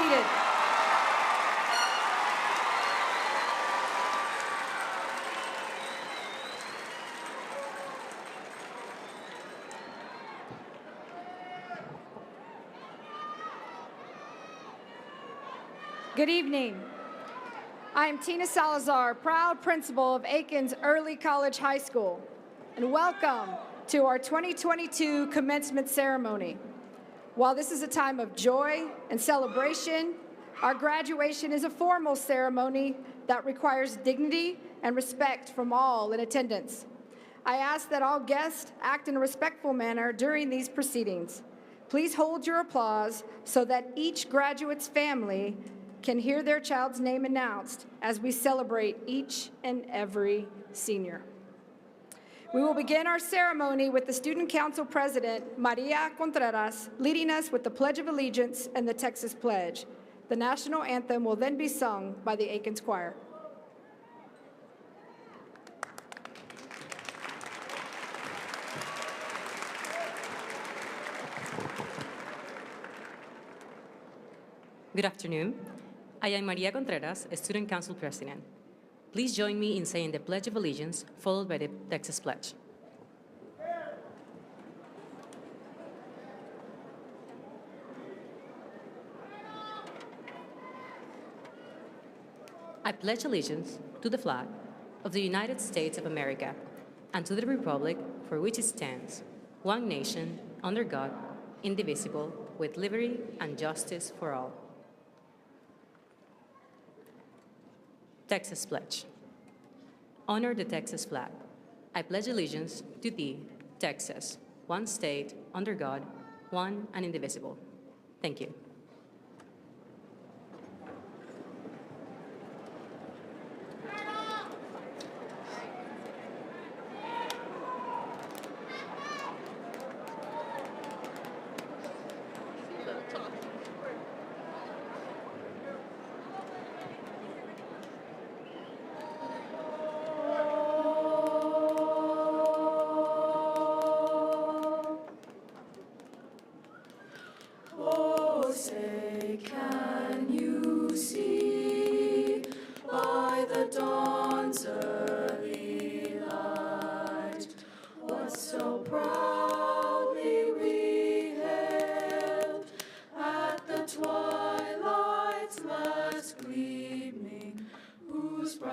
seated. Good evening. I am Tina Salazar, proud principal of Akins Early College High School, and welcome to our 2022 commencement ceremony. While this is a time of joy and celebration, our graduation is a formal ceremony that requires dignity and respect from all in attendance. I ask that all guests act in a respectful manner during these proceedings. Please hold your applause so that each graduate's family can hear their child's name announced as we celebrate each and every senior. We will begin our ceremony with the Student Council President, Maria Contreras, leading us with the Pledge of Allegiance and the Texas Pledge. The national anthem will then be sung by the Akins Choir. Good afternoon. I am Maria Contreras, a Student Council President. Please join me in saying the Pledge of Allegiance, followed by the Texas Pledge. I pledge allegiance to the flag of the United States of America and to the republic for which it stands, one nation, under God, indivisible, with liberty and justice for all. Texas Pledge. Honor the Texas flag. I pledge allegiance to thee, Texas, one state, under God, one and indivisible. Thank you.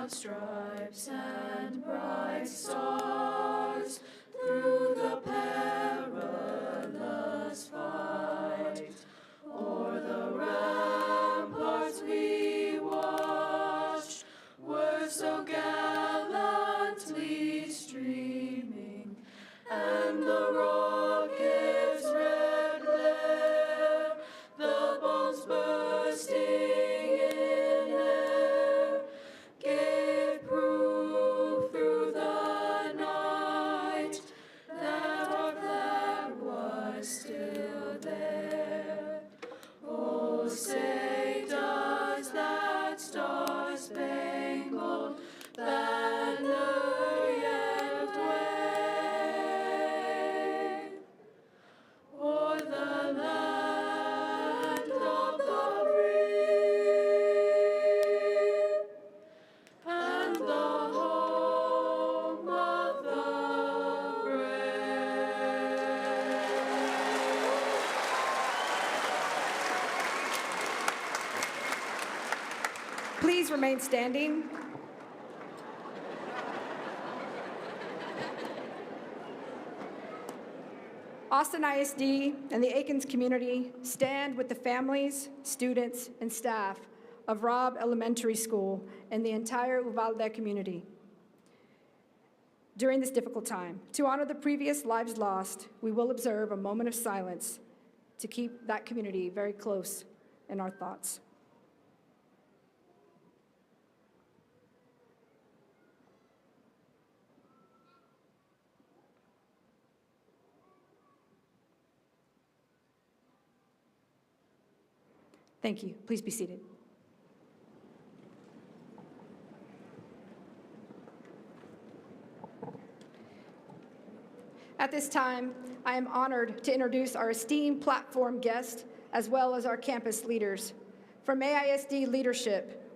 Stripes and bright stars through the perilous fight. O'er the ramparts we watched were so gallantly streaming, and the rocket's red glare, the bombs bursting in air, gave proof through the night that our flag was still there. Oh, say does that star-spangled banner yet wave o'er the land of the free and the home of the brave? Please remain standing. Austin ISD and the Akins community stand with the families, students, and staff of Robb Elementary School and the entire Uvalde community during this difficult time. To honor the previous lives lost, we will observe a moment of silence to keep that community very close in our thoughts. Thank you. Please be seated. At this time, I am honored to introduce our esteemed platform guests, as well as our campus leaders. From AISD Leadership,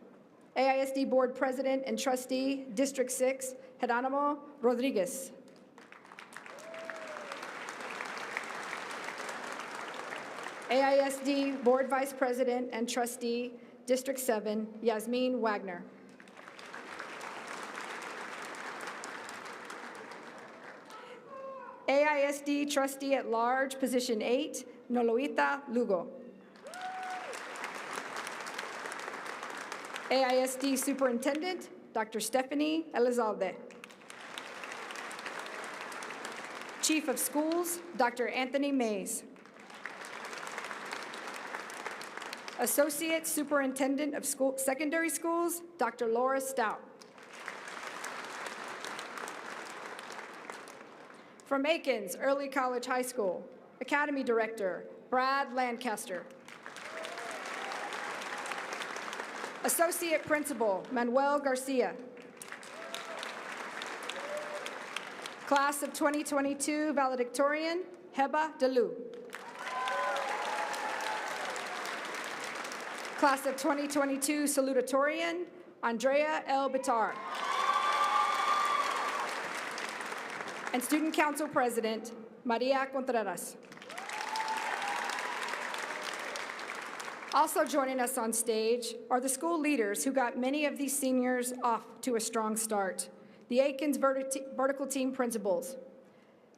AISD Board President and Trustee, District 6, Geronimo Rodriguez. AISD Board Vice President and Trustee, District 7, Yasmin Wagner. AISD Trustee at Large, Position 8, Noloita Lugo. AISD Superintendent, Dr. Stephanie Elizalde. Chief of Schools, Dr. Anthony Mays. Associate Superintendent of Secondary Schools, Dr. Laura Stout. From Akins Early College High School, Academy Director, Brad Lancaster. Associate Principal, Manuel Garcia. Class of 2022 Valedictorian, Heba Delu. Class of 2022 Salutatorian, Andrea L. Bitar. And Student Council President, Maria Contreras. Also joining us on stage are the school leaders who got many of these seniors off to a strong start. The Akins Vertical Team Principals.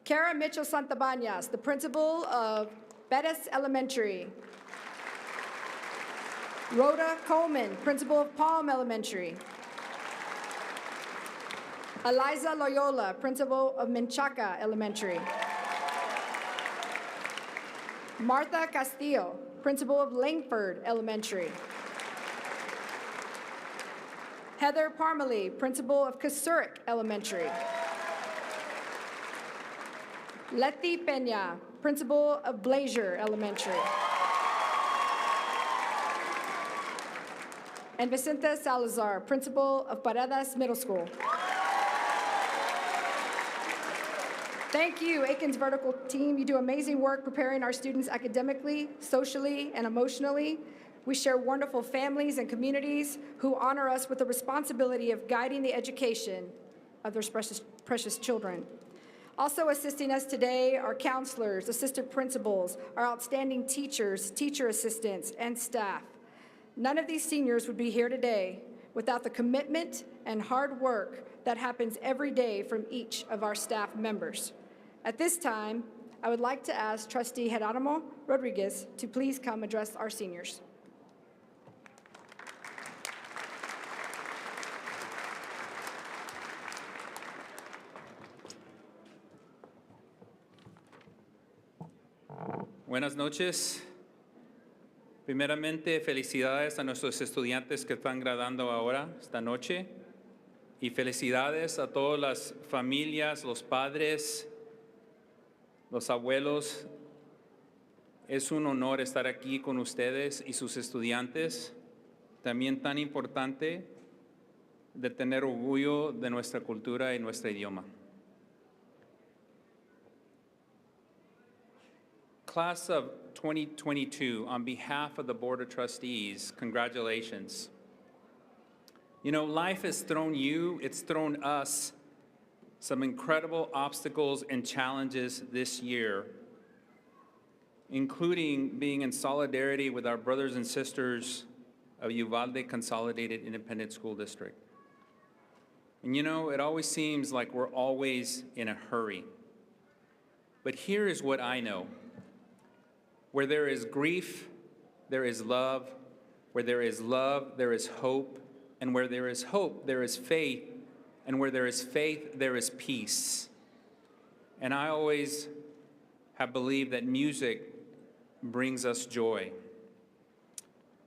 Kara Mitchell Santabañas, the principal of Bettis Elementary. Rhoda Coleman, principal of Palm Elementary. Eliza Loyola, principal of Menchaca Elementary. Martha Castillo, principal of Langford Elementary. Heather Parmalee, principal of Kasurik Elementary. Letty Peña, principal of Blazier Elementary. And Vicente Salazar, principal of Paredes Middle School. Thank you, Akins Vertical Team. You do amazing work preparing our students academically, socially, and emotionally. We share wonderful families and communities who honor us with the responsibility of guiding the education of their precious children. Also assisting us today are counselors, assistant principals, our outstanding teachers, teacher assistants, and staff. None of these seniors would be here today without the commitment and hard work that happens every day from each of our staff members. At this time, I would like to ask Trustee Geronimo Rodriguez to please come address our seniors. Buenas noches. Primeramente, felicidades a nuestros estudiantes que están graduando ahora, esta noche. Y felicidades a todas las familias, los padres, los abuelos. Es un honor estar aquí con ustedes y sus estudiantes. También tan importante de tener orgullo de nuestra cultura y nuestro idioma. Class of 2022, on behalf of the Board of Trustees, congratulations. You know, life has thrown you, it's thrown us some incredible obstacles and challenges this year, including being in solidarity with our brothers and sisters of Uvalde Consolidated Independent School District. And you know, it always seems like we're always in a hurry. But here is what I know. Where there is grief, there is love. Where there is love, there is hope. And where there is hope, there is faith. And where there is faith, there is peace. And I always have believed that music brings us joy.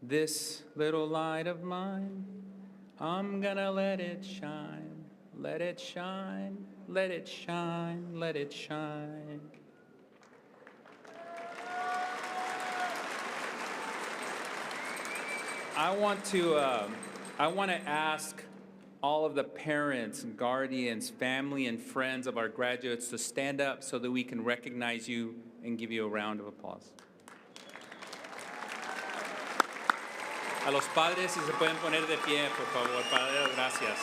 This little light of mine, I'm gonna let it shine. Let it shine, let it shine, let it shine. I want to ask all of the parents, guardians, family, and friends of our graduates to stand up so that we can recognize you and give you a round of applause. A los padres, si se pueden poner de pie, por favor. Padre, gracias.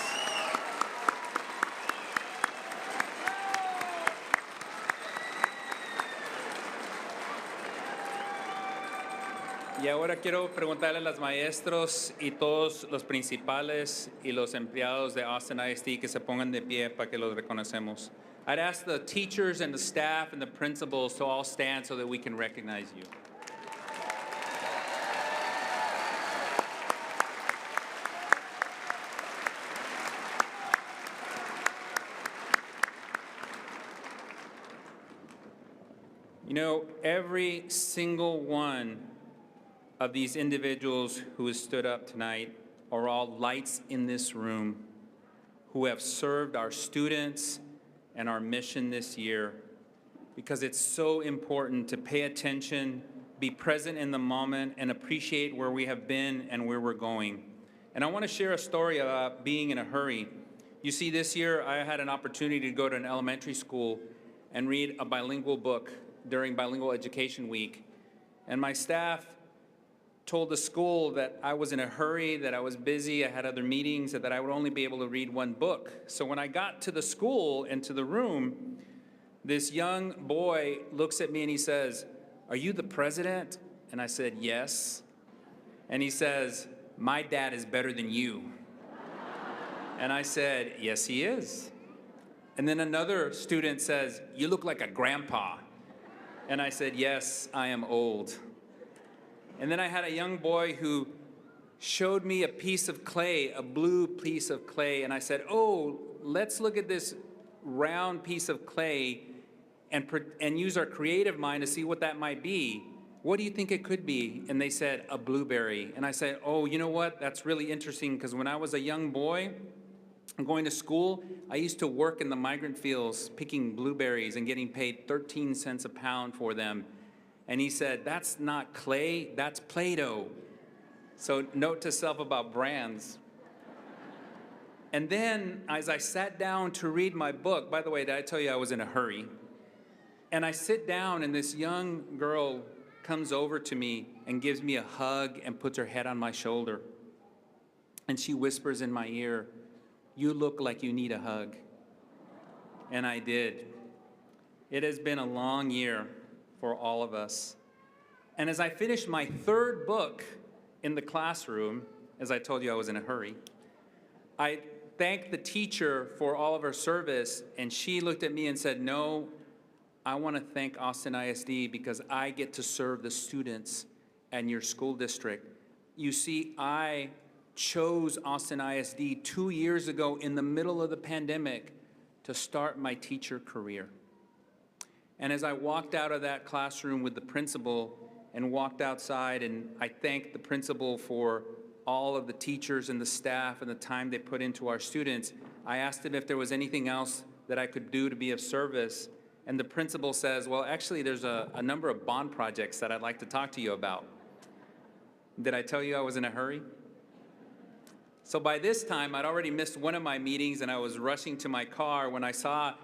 Y ahora quiero preguntarle a los maestros y todos los principales y los empleados de Austin ISD que se pongan de pie para que los reconocemos. I'd ask the teachers and the staff and the principals to all stand so that we can recognize you. You know, every single one of these individuals who has stood up tonight are all lights in this room who have served our students and our mission this year, because it's so important to pay attention, be present in the moment, and appreciate where we have been and where we're going. And I want to share a story about being in a hurry. You see, this year I had an opportunity to go to an elementary school and read a bilingual book during Bilingual Education Week. And my staff told the school that I was in a hurry, that I was busy, I had other meetings, and that I would only be able to read one book. So when I got to the school and to the room, this young boy looks at me and he says, "Are you the president?" And I said, "Yes." And he says, "My dad is better than you." And I said, "Yes, he is." And then another student says, "You look like a grandpa." And I said, "Yes, I am old." And then I had a young boy who showed me a piece of clay, a blue piece of clay, and I said, "Oh, let's look at this round piece of clay and use our creative mind to see what that might be. What do you think it could be?" And they said, "A blueberry." And I said, "Oh, you know what? That's really interesting, because when I was a young boy, going to school, I used to work in the migrant fields picking blueberries and getting paid 13 cents a pound for them." And he said, "That's not clay, that's Play-Doh." So note to self about brands. And then as I sat down to read my book, by the way, did I tell you I was in a hurry? And I sit down and this young girl comes over to me and gives me a hug and puts her head on my shoulder. And she whispers in my ear, "You look like you need a hug." And I did. It has been a long year for all of us. And as I finished my third book in the classroom, as I told you I was in a hurry, I thanked the teacher for all of her service, and she looked at me and said, "No, I want to thank Austin ISD because I get to serve the students and your school district. You see, I chose Austin ISD 2 years ago in the middle of the pandemic to start my teacher career." And as I walked out of that classroom with the principal and walked outside, and I thanked the principal for all of the teachers and the staff and the time they put into our students, I asked him if there was anything else that I could do to be of service. And the principal says, "Well, actually, there's a number of bond projects that I'd like to talk to you about." Did I tell you I was in a hurry? So by this time, I'd already missed one of my meetings, and I was rushing to my car when I saw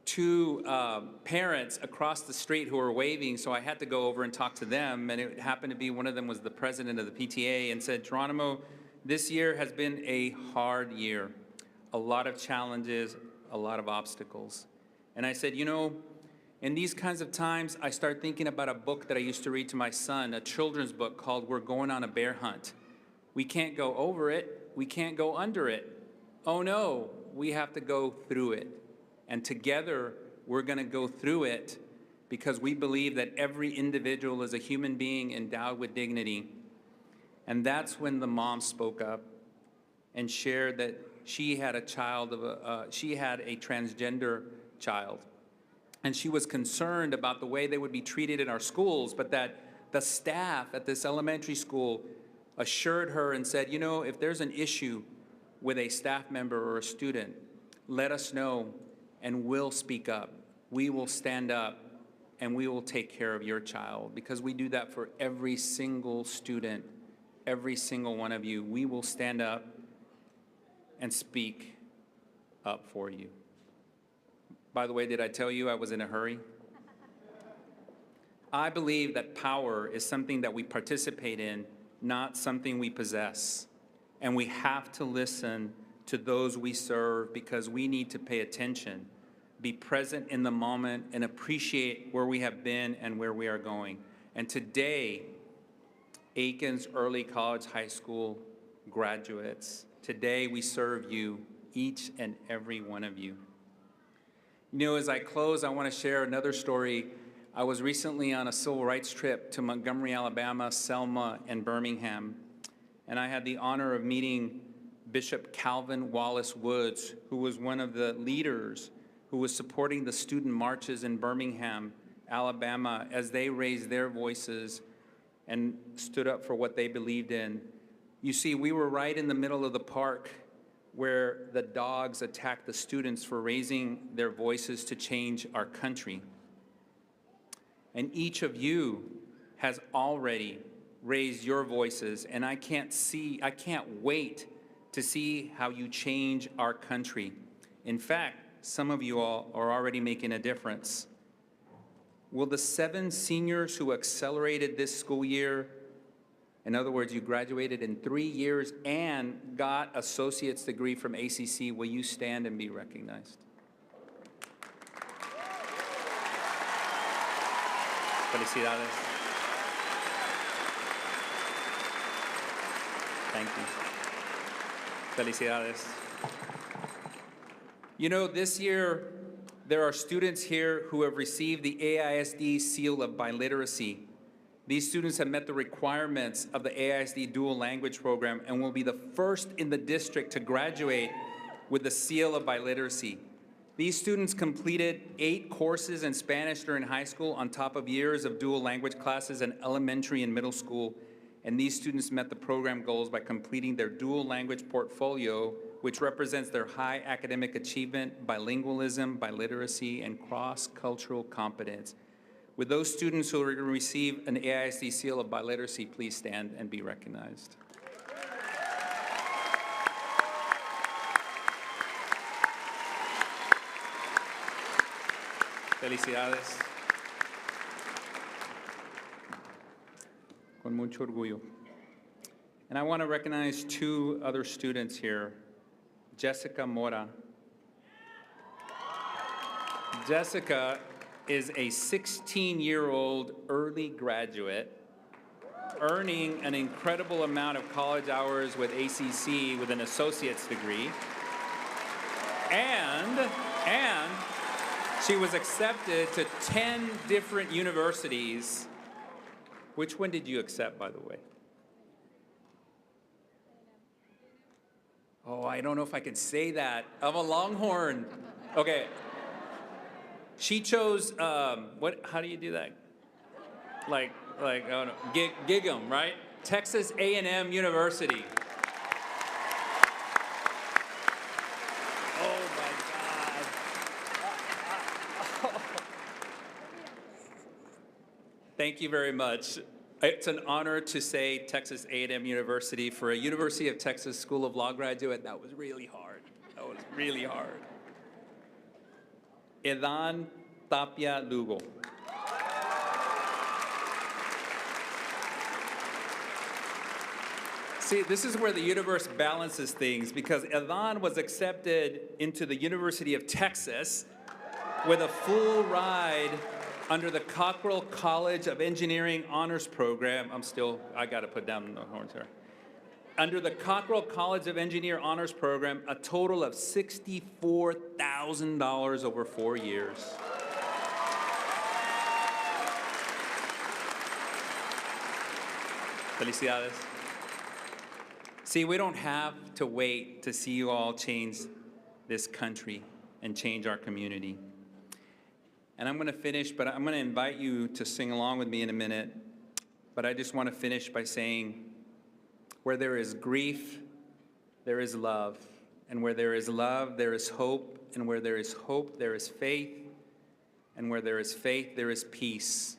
two parents across the street who were waving, so I had to go over and talk to them, and it happened to be one of them was the president of the PTA, and said, "Geronimo, this year has been a hard year. A lot of challenges, a lot of obstacles." And I said, "You know, in these kinds of times, I start thinking about a book that I used to read to my son, a children's book called We're Going on a Bear Hunt. We can't go over it, we can't go under it. Oh no, we have to go through it. And together, we're gonna go through it because we believe that every individual is a human being endowed with dignity." And that's when the mom spoke up and shared that she had a transgender child. And she was concerned about the way they would be treated in our schools, but that the staff at this elementary school assured her and said, "You know, if there's an issue with a staff member or a student, let us know and we'll speak up. We will stand up and we will take care of your child," because we do that for every single student, every single one of you. We will stand up and speak up for you. By the way, did I tell you I was in a hurry? I believe that power is something that we participate in not something we possess. And we have to listen to those we serve because we need to pay attention, be present in the moment, and appreciate where we have been and where we are going. And today, Akins Early College High School graduates, today we serve you, each and every one of you. You know, as I close, I want to share another story. I was recently on a civil rights trip to Montgomery, Alabama, Selma, and Birmingham, and I had the honor of meeting Bishop Calvin Wallace Woods, who was one of the leaders who was supporting the student marches in Birmingham, Alabama, as they raised their voices and stood up for what they believed in. You see, we were right in the middle of the park where the dogs attacked the students for raising their voices to change our country. And each of you has already raised your voices, and I can't wait to see how you change our country. In fact, some of you all are already making a difference. Will the 7 seniors who accelerated this school year, in other words, you graduated in 3 years and got associate's degree from ACC, will you stand and be recognized? Felicidades. Thank you. Felicidades. You know, this year, there are students here who have received the AISD Seal of Biliteracy. These students have met the requirements of the AISD Dual Language Program and will be the first in the district to graduate with the Seal of Biliteracy. These students completed 8 courses in Spanish during high school on top of years of dual language classes in elementary and middle school. And these students met the program goals by completing their dual language portfolio, which represents their high academic achievement, bilingualism, biliteracy, and cross-cultural competence. With those students who are going to receive an AISD Seal of Biliteracy, please stand and be recognized. Felicidades. Con mucho orgullo. And I want to recognize 2 other students here. Jessica Mora. Jessica is a 16-year-old early graduate, earning an incredible amount of college hours with ACC with an associate's degree. And she was accepted to 10 different universities. Which one did you accept, by the way? Oh, I don't know if I can say that. I'm a Longhorn. Okay. She chose, how do you do that? Like, oh no, Gig'em, right? Texas A&M University. Oh my God. Thank you very much. It's an honor to say Texas A&M University. For a University of Texas School of Law graduate, that was really hard. That was really hard. Edan Tapia Lugo. See, this is where the universe balances things, because Edan was accepted into the University of Texas with a full ride under the Cockrell College of Engineering Honors Program. I got to put down the horns here. Under the Cockrell College of Engineer Honors Program, a total of $64,000 over 4 years. Felicidades. See, we don't have to wait to see you all change this country and change our community. And I'm going to finish, but I'm going to invite you to sing along with me in a minute. But I just want to finish by saying, where there is grief, there is love. And where there is love, there is hope. And where there is hope, there is faith. And where there is faith, there is peace.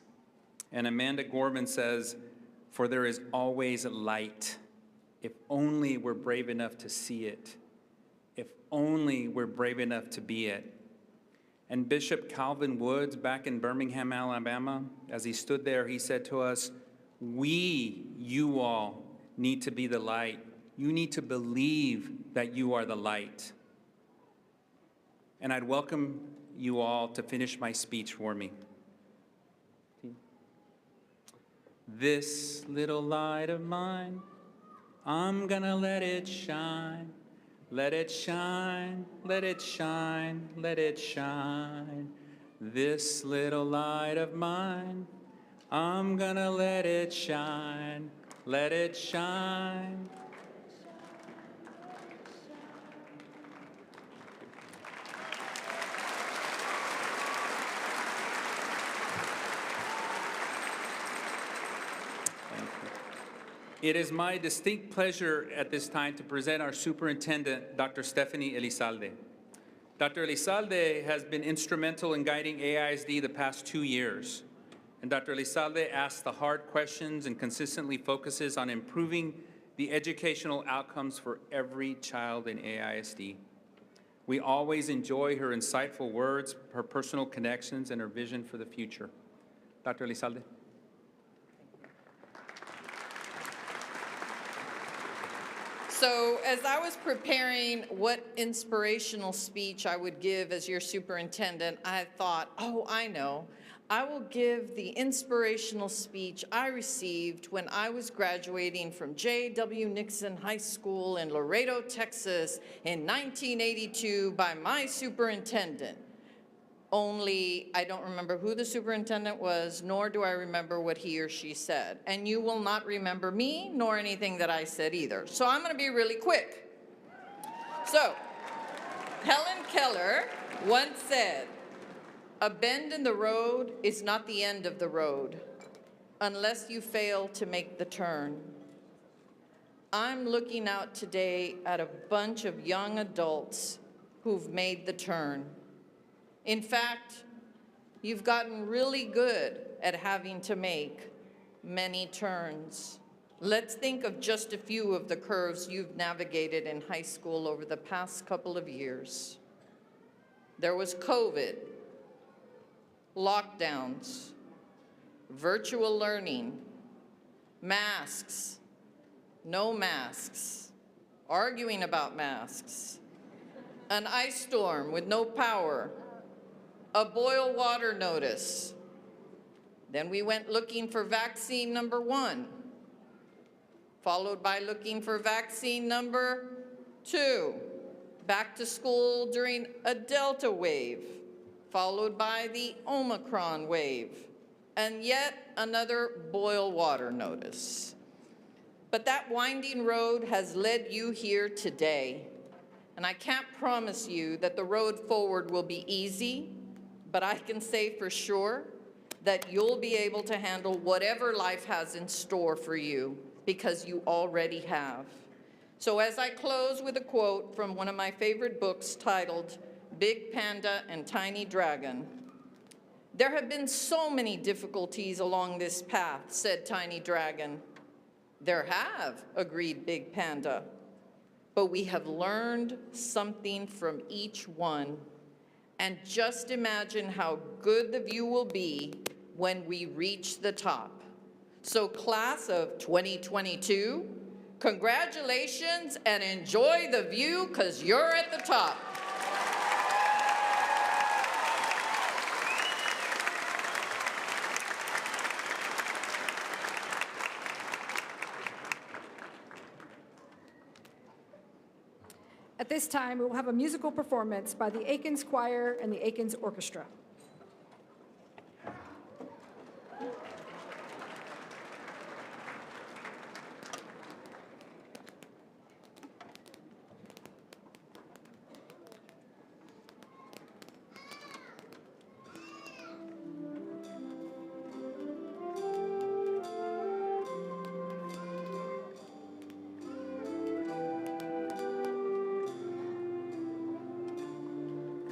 And Amanda Gorman says, for there is always light, if only we're brave enough to see it. If only we're brave enough to be it. And Bishop Calvin Woods, back in Birmingham, Alabama, as he stood there, he said to us, we, you all, need to be the light. You need to believe that you are the light. And I'd welcome you all to finish my speech for me. This little light of mine, I'm gonna let it shine. Let it shine, let it shine, let it shine. This little light of mine, I'm gonna let it shine. Let it shine. It is my distinct pleasure at this time to present our superintendent, Dr. Stephanie Elizalde. Dr. Elizalde has been instrumental in guiding AISD the past 2 years. And Dr. Elizalde asks the hard questions and consistently focuses on improving the educational outcomes for every child in AISD. We always enjoy her insightful words, her personal connections, and her vision for the future. Dr. Elizalde. So as I was preparing what inspirational speech I would give as your superintendent, I thought, oh, I know. I will give the inspirational speech I received when I was graduating from J.W. Nixon High School in Laredo, Texas in 1982 by my superintendent. Only I don't remember who the superintendent was, nor do I remember what he or she said. And you will not remember me, nor anything that I said either. So I'm gonna be really quick. So, Helen Keller once said, "A bend in the road is not the end of the road, unless you fail to make the turn." I'm looking out today at a bunch of young adults who've made the turn. In fact, you've gotten really good at having to make many turns. Let's think of just a few of the curves you've navigated in high school over the past couple of years. There was COVID, lockdowns, virtual learning, masks, no masks, arguing about masks, an ice storm with no power, a boil water notice. Then we went looking for vaccine number 1, followed by looking for vaccine number 2, back to school during a Delta wave, followed by the Omicron wave, and yet another boil water notice. But that winding road has led you here today, and I can't promise you that the road forward will be easy, but I can say for sure that you'll be able to handle whatever life has in store for you, because you already have. So as I close with a quote from one of my favorite books titled Big Panda and Tiny Dragon, "There have been so many difficulties along this path," said Tiny Dragon. "There have," agreed Big Panda, "but we have learned something from each one. And just imagine how good the view will be when we reach the top." So class of 2022, congratulations and enjoy the view, 'cause you're at the top. At this time, we will have a musical performance by the Akins Choir and the Akins Orchestra.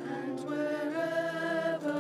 And wherever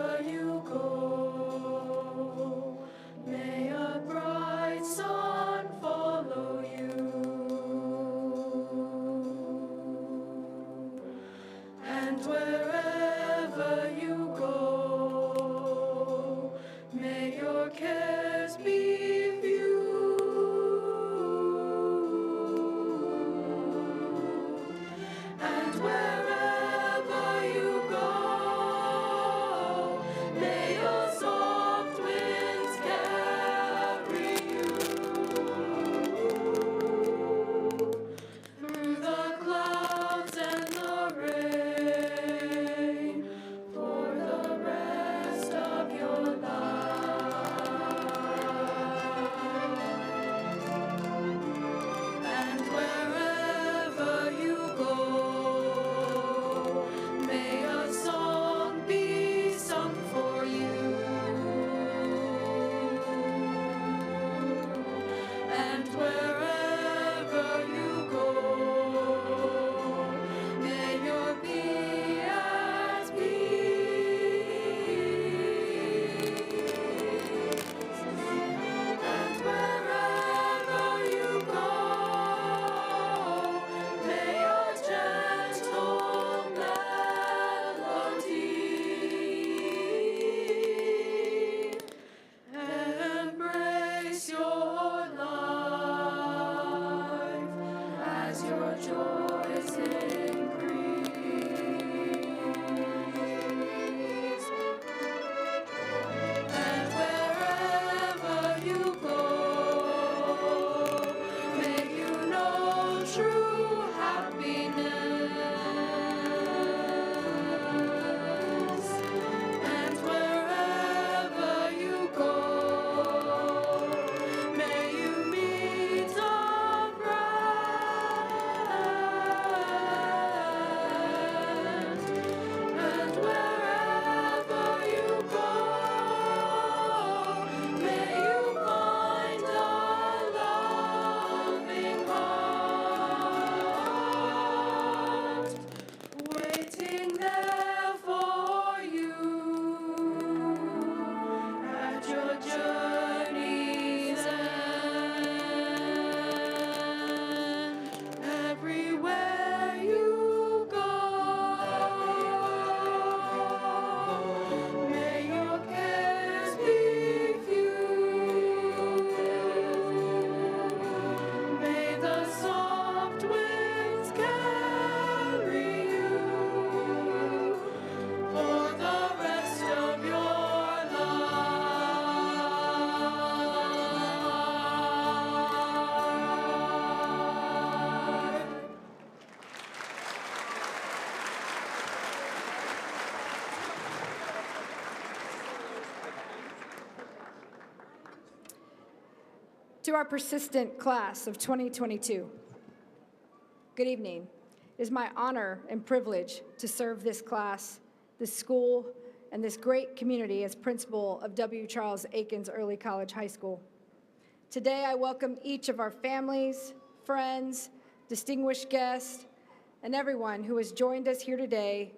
To our persistent class of 2022, good evening. It is my honor and privilege to serve this class, this school, and this great community as principal of W. Charles Akins Early College High School. Today, I welcome each of our families, friends, distinguished guests, and everyone who has joined us here today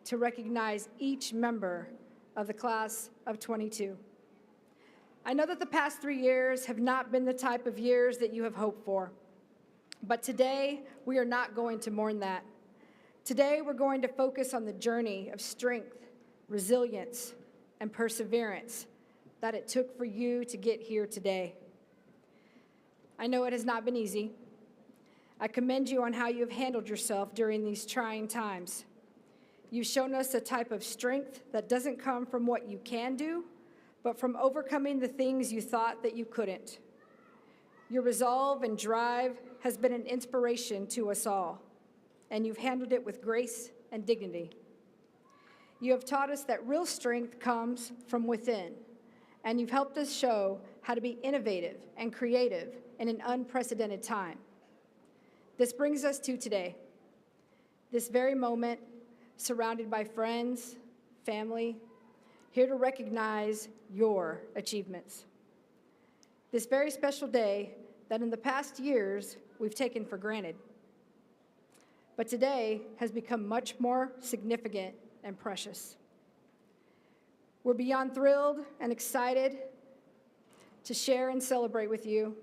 to recognize each member of the class of 22. I know that the past 3 years have not been the type of years that you have hoped for, but today we are not going to mourn that. Today we're going to focus on the journey of strength, resilience, and perseverance that it took for you to get here today. I know it has not been easy. I commend you on how you have handled yourself during these trying times. You've shown us a type of strength that doesn't come from what you can do, but from overcoming the things you thought that you couldn't. Your resolve and drive has been an inspiration to us all, and you've handled it with grace and dignity. You have taught us that real strength comes from within, and you've helped us show how to be innovative and creative in an unprecedented time. This brings us to today, this very moment, surrounded by friends, family, here to recognize your achievements. This very special day that in the past years we've taken for granted, but today has become much more significant and precious. We're beyond thrilled and excited to share and celebrate with you.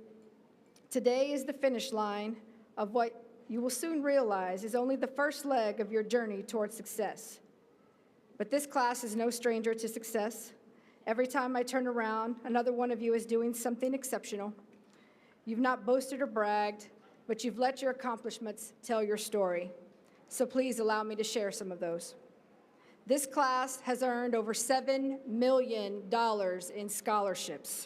Today is the finish line of what you will soon realize is only the first leg of your journey towards success. But this class is no stranger to success. Every time I turn around, another one of you is doing something exceptional. You've not boasted or bragged, but you've let your accomplishments tell your story. So please allow me to share some of those. This class has earned over $7 million in scholarships.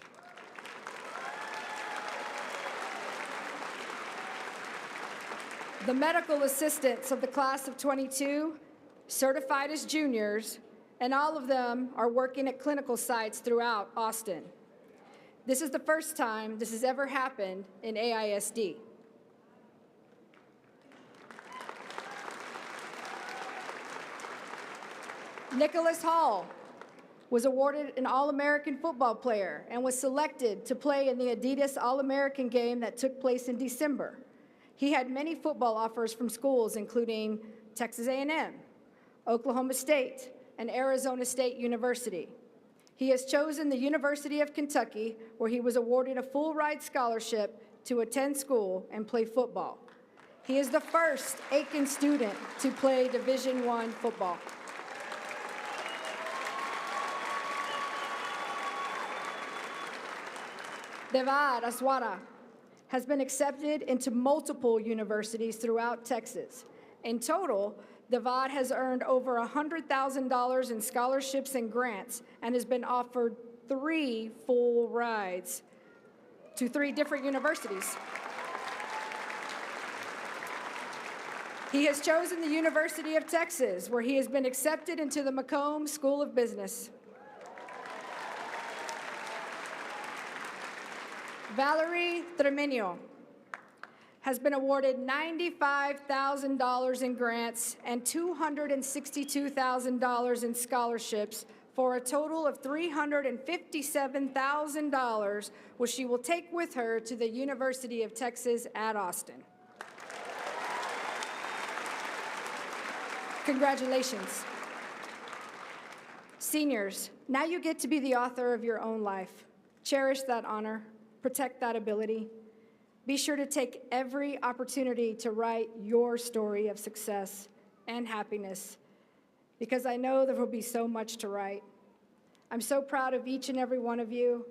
The medical assistants of the class of 22, certified as juniors, and all of them are working at clinical sites throughout Austin. This is the first time this has ever happened in AISD. Nicholas Hall was awarded an All-American football player and was selected to play in the Adidas All-American game that took place in December. He had many football offers from schools including Texas A&M, Oklahoma State, and Arizona State University. He has chosen the University of Kentucky, where he was awarded a full-ride scholarship to attend school and play football. He is the first Akins student to play Division I football. Devad Aswara has been accepted into multiple universities throughout Texas. In total, Devad has earned over $100,000 in scholarships and grants and has been offered 3 full rides to 3 different universities. He has chosen the University of Texas, where he has been accepted into the Macomb School of Business. Valerie Tremeño has been awarded $95,000 in grants and $262,000 in scholarships for a total of $357,000, which she will take with her to the University of Texas at Austin. Congratulations. Seniors, now you get to be the author of your own life. Cherish that honor. Protect that ability. Be sure to take every opportunity to write your story of success and happiness, because I know there will be so much to write. I'm so proud of each and every one of you.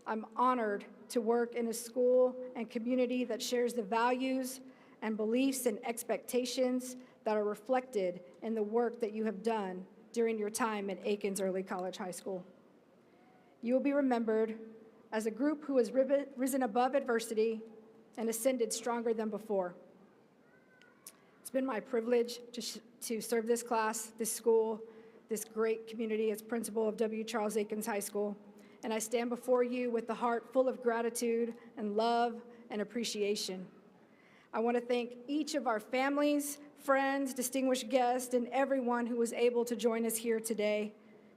I'm honored to work in a school and community that shares the values and beliefs and expectations that are reflected in the work that you have done during your time at Akins Early College High School. You will be remembered as a group who has risen above adversity and ascended stronger than before. It's been my privilege to serve this class, this school, this great community as principal of W. Charles Akins High School, and I stand before you with a heart full of gratitude and love and appreciation. I want to thank each of our families, friends, distinguished guests, and everyone who was able to join us here today,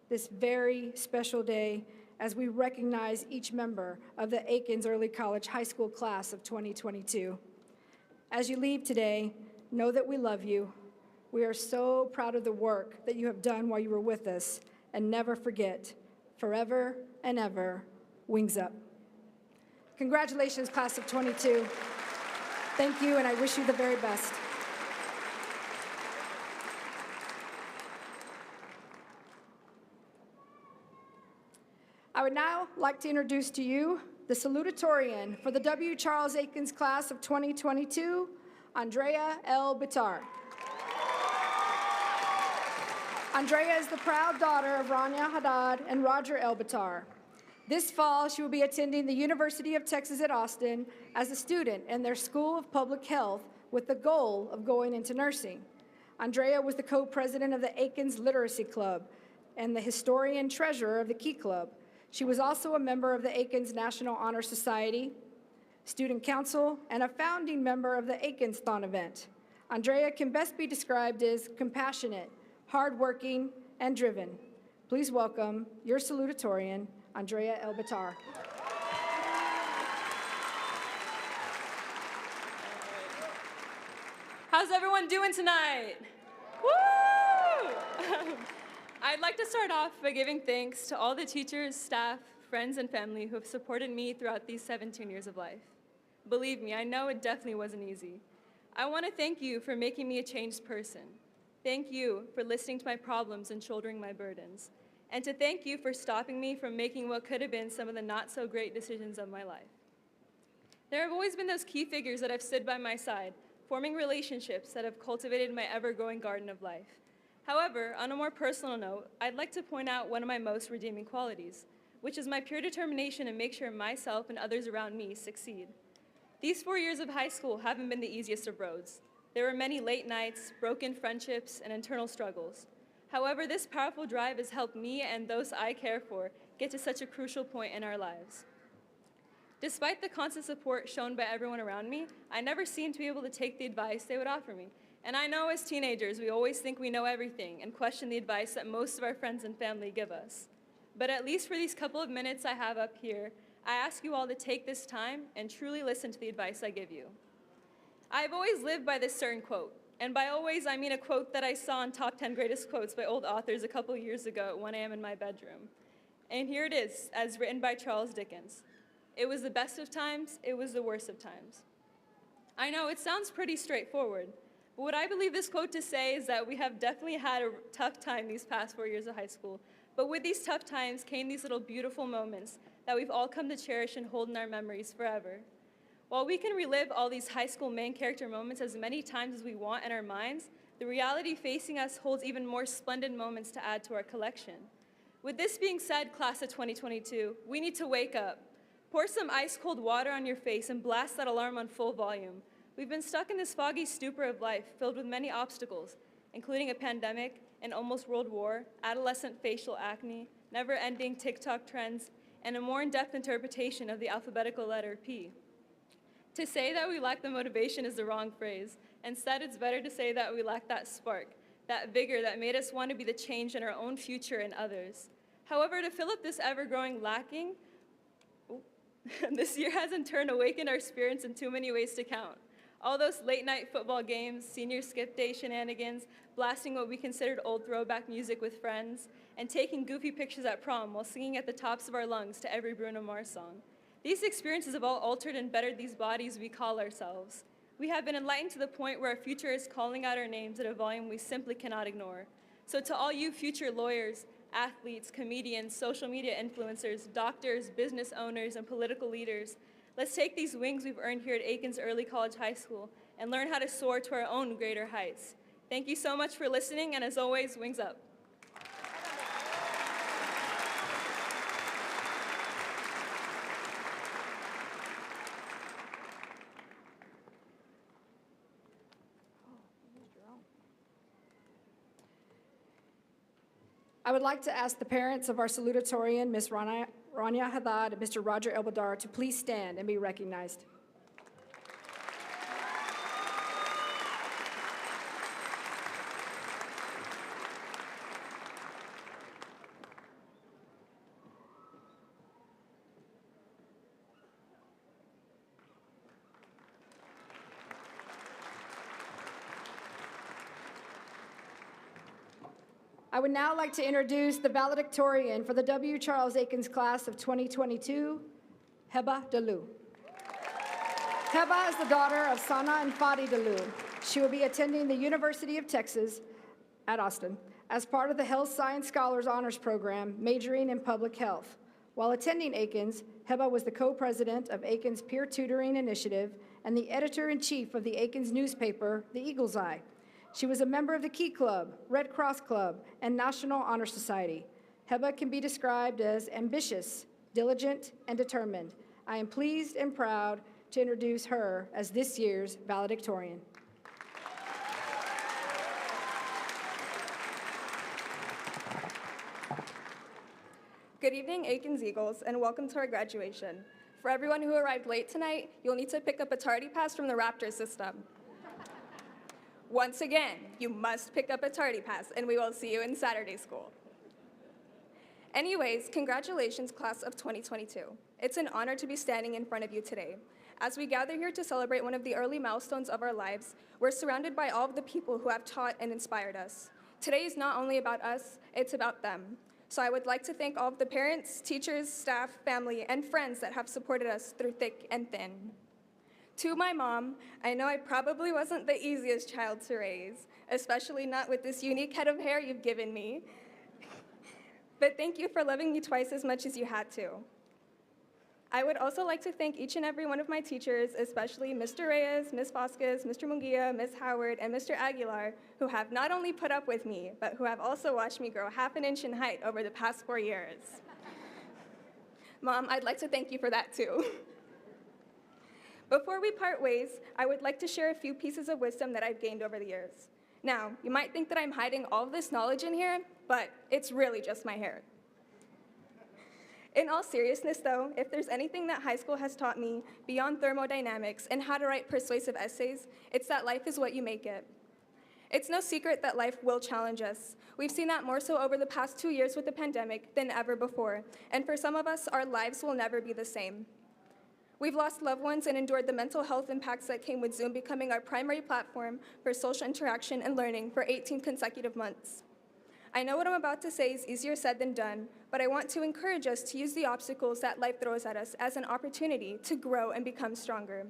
this very special day, as we recognize each member of the Akins Early College High School class of 2022. As you leave today, know that we love you. We are so proud of the work that you have done while you were with us, and never forget, forever and ever, wings up. Congratulations, class of 22. Thank you, and I wish you the very best. I would now like to introduce to you the salutatorian for the W. Charles Akins class of 2022, Andrea L. Bitar. Andrea is the proud daughter of Rania Haddad and Roger L. Bitar. This fall, she will be attending the University of Texas at Austin as a student in their School of Public Health with the goal of going into nursing. Andrea was the co-president of the Akins Literacy Club and the historian treasurer of the Key Club. She was also a member of the Akins National Honor Society, Student Council, and a founding member of the Akins Thon event. Andrea can best be described as compassionate, hardworking, and driven. Please welcome your salutatorian, Andrea L. Bitar. How's everyone doing tonight? Woo! I'd like to start off by giving thanks to all the teachers, staff, friends, and family who have supported me throughout these 17 years of life. Believe me, I know it definitely wasn't easy. I want to thank you for making me a changed person. Thank you for listening to my problems and shouldering my burdens. And to thank you for stopping me from making what could have been some of the not-so-great decisions of my life. There have always been those key figures that have stood by my side, forming relationships that have cultivated my ever-growing garden of life. However, on a more personal note, I'd like to point out one of my most redeeming qualities, which is my pure determination to make sure myself and others around me succeed. These 4 years of high school haven't been the easiest of roads. There were many late nights, broken friendships, and internal struggles. However, this powerful drive has helped me and those I care for get to such a crucial point in our lives. Despite the constant support shown by everyone around me, I never seemed to be able to take the advice they would offer me. And I know as teenagers, we always think we know everything and question the advice that most of our friends and family give us. But at least for these couple of minutes I have up here, I ask you all to take this time and truly listen to the advice I give you. I've always lived by this certain quote. And by always, I mean a quote that I saw in Top 10 Greatest Quotes by old authors a couple years ago at 1 a.m. in my bedroom. And here it is, as written by Charles Dickens. It was the best of times, it was the worst of times. I know it sounds pretty straightforward, but what I believe this quote to say is that we have definitely had a tough time these past 4 years of high school, but with these tough times came these little beautiful moments that we've all come to cherish and hold in our memories forever. While we can relive all these high school main character moments as many times as we want in our minds, the reality facing us holds even more splendid moments to add to our collection. With this being said, class of 2022, we need to wake up. Pour some ice-cold water on your face and blast that alarm on full volume. We've been stuck in this foggy stupor of life filled with many obstacles, including a pandemic, an almost world war, adolescent facial acne, never-ending TikTok trends, and a more in-depth interpretation of the alphabetical letter P. To say that we lack the motivation is the wrong phrase. Instead, it's better to say that we lack that spark, that vigor that made us want to be the change in our own future and others. However, to fill up this ever-growing lacking, this year has in turn awakened our spirits in too many ways to count. All those late-night football games, senior skip day shenanigans, blasting what we considered old throwback music with friends, and taking goofy pictures at prom while singing at the tops of our lungs to every Bruno Mars song. These experiences have all altered and bettered these bodies we call ourselves. We have been enlightened to the point where our future is calling out our names at a volume we simply cannot ignore. So to all you future lawyers, athletes, comedians, social media influencers, doctors, business owners, and political leaders, let's take these wings we've earned here at Akins Early College High School and learn how to soar to our own greater heights. Thank you so much for listening, and as always, wings up. I would like to ask the parents of our salutatorian, Ms. Rania Haddad and Mr. Roger Elbadar to please stand and be recognized. I would now like to introduce the valedictorian for the W. Charles Akins class of 2022, Heba Dalu. Heba is the daughter of Sana and Fadi Dalu. She will be attending the University of Texas at Austin as part of the Health Science Scholars Honors Program, majoring in public health. While attending Akins, Heba was the co-president of Akins Peer Tutoring Initiative and the editor-in-chief of the Akins newspaper, The Eagle's Eye. She was a member of the Key Club, Red Cross Club, and National Honor Society. Heba can be described as ambitious, diligent, and determined. I am pleased and proud to introduce her as this year's valedictorian. Good evening, Akins Eagles, and welcome to our graduation. For everyone who arrived late tonight, you'll need to pick up a tardy pass from the Raptor system. Once again, you must pick up a tardy pass, and we will see you in Saturday school. Anyways, congratulations, class of 2022. It's an honor to be standing in front of you today. As we gather here to celebrate one of the early milestones of our lives, we're surrounded by all of the people who have taught and inspired us. Today is not only about us, it's about them. So I would like to thank all of the parents, teachers, staff, family, and friends that have supported us through thick and thin. To my mom, I know I probably wasn't the easiest child to raise, especially not with this unique head of hair you've given me. But thank you for loving me twice as much as you had to. I would also like to thank each and every one of my teachers, especially Mr. Reyes, Ms. Vasquez, Mr. Munguia, Ms. Howard, and Mr. Aguilar, who have not only put up with me, but who have also watched me grow half an inch in height over the past 4 years. Mom, I'd like to thank you for that too. Before we part ways, I would like to share a few pieces of wisdom that I've gained over the years. Now, you might think that I'm hiding all of this knowledge in here, but it's really just my hair. In all seriousness though, if there's anything that high school has taught me beyond thermodynamics and how to write persuasive essays, it's that life is what you make it. It's no secret that life will challenge us. We've seen that more so over the past 2 years with the pandemic than ever before, and for some of us, our lives will never be the same. We've lost loved ones and endured the mental health impacts that came with Zoom becoming our primary platform for social interaction and learning for 18 consecutive months. I know what I'm about to say is easier said than done, but I want to encourage us to use the obstacles that life throws at us as an opportunity to grow and become stronger.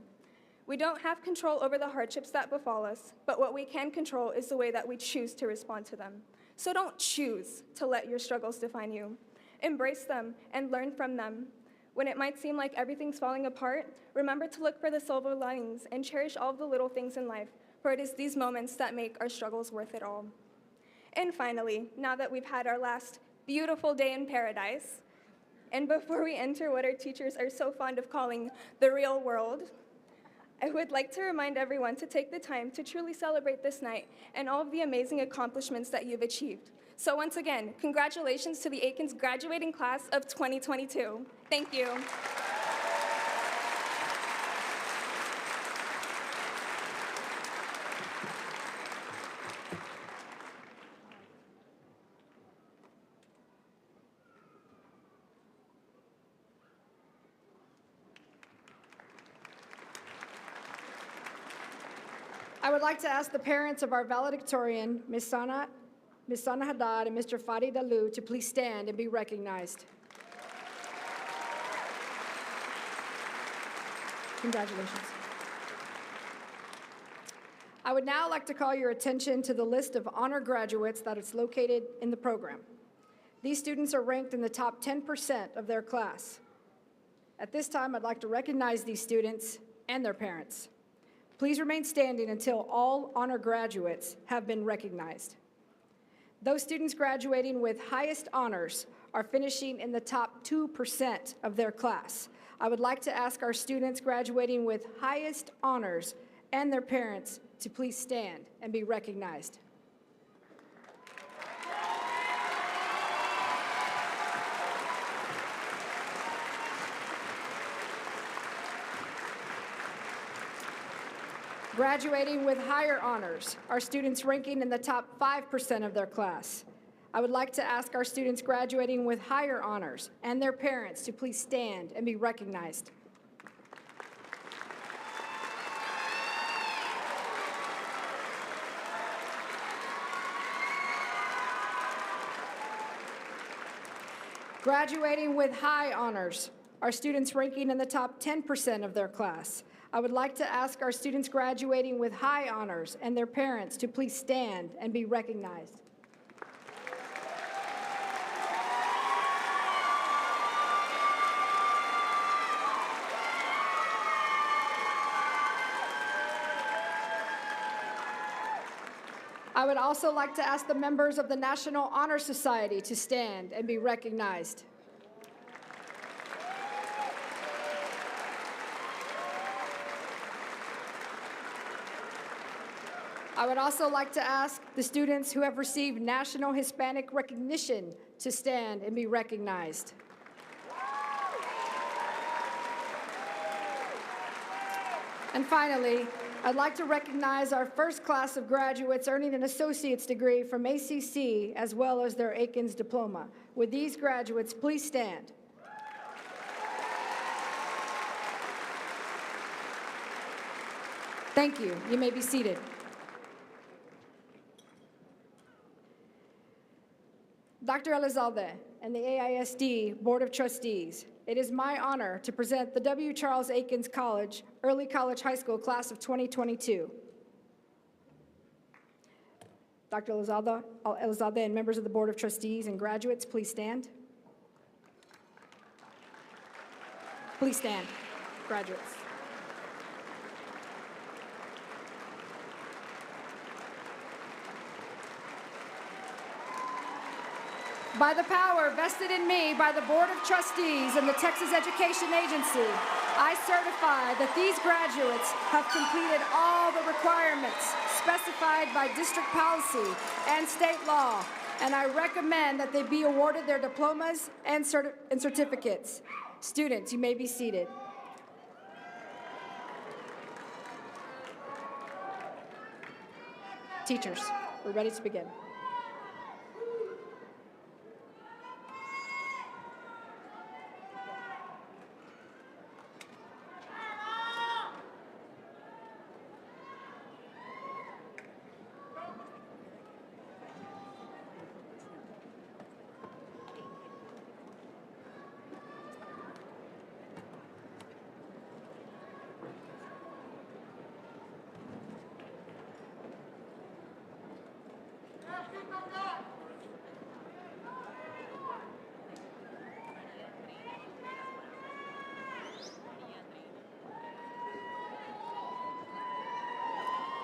We don't have control over the hardships that befall us, but what we can control is the way that we choose to respond to them. So don't choose to let your struggles define you. Embrace them and learn from them. When it might seem like everything's falling apart, remember to look for the silver linings and cherish all the little things in life, for it is these moments that make our struggles worth it all. And finally, now that we've had our last beautiful day in paradise, and before we enter what our teachers are so fond of calling the real world, I would like to remind everyone to take the time to truly celebrate this night and all of the amazing accomplishments that you've achieved. So once again, congratulations to the Akins graduating class of 2022. Thank you. I would like to ask the parents of our valedictorian, Ms. Sana Haddad and Mr. Fadi Dalu, to please stand and be recognized. Congratulations. I would now like to call your attention to the list of honor graduates that is located in the program. These students are ranked in the top 10% of their class. At this time, I'd like to recognize these students and their parents. Please remain standing until all honor graduates have been recognized. Those students graduating with highest honors are finishing in the top 2% of their class. I would like to ask our students graduating with highest honors and their parents to please stand and be recognized. Graduating with higher honors are students ranking in the top 5% of their class. I would like to ask our students graduating with higher honors and their parents to please stand and be recognized. Graduating with high honors are students ranking in the top 10% of their class. I would like to ask our students graduating with high honors and their parents to please stand and be recognized. I would also like to ask the members of the National Honor Society to stand and be recognized. I would also like to ask the students who have received National Hispanic Recognition to stand and be recognized. And finally, I'd like to recognize our first class of graduates earning an associate's degree from ACC as well as their Akins diploma. Would these graduates please stand? Thank you. You may be seated. Dr. Elizalde and the AISD Board of Trustees, it is my honor to present the W. Charles Akins College Early College High School Class of 2022. Dr. Elizalde and members of the Board of Trustees and graduates, please stand. Please stand, graduates. By the power vested in me by the Board of Trustees and the Texas Education Agency, I certify that these graduates have completed all the requirements specified by district policy and state law, and I recommend that they be awarded their diplomas and certificates. Students, you may be seated. Teachers, we're ready to begin.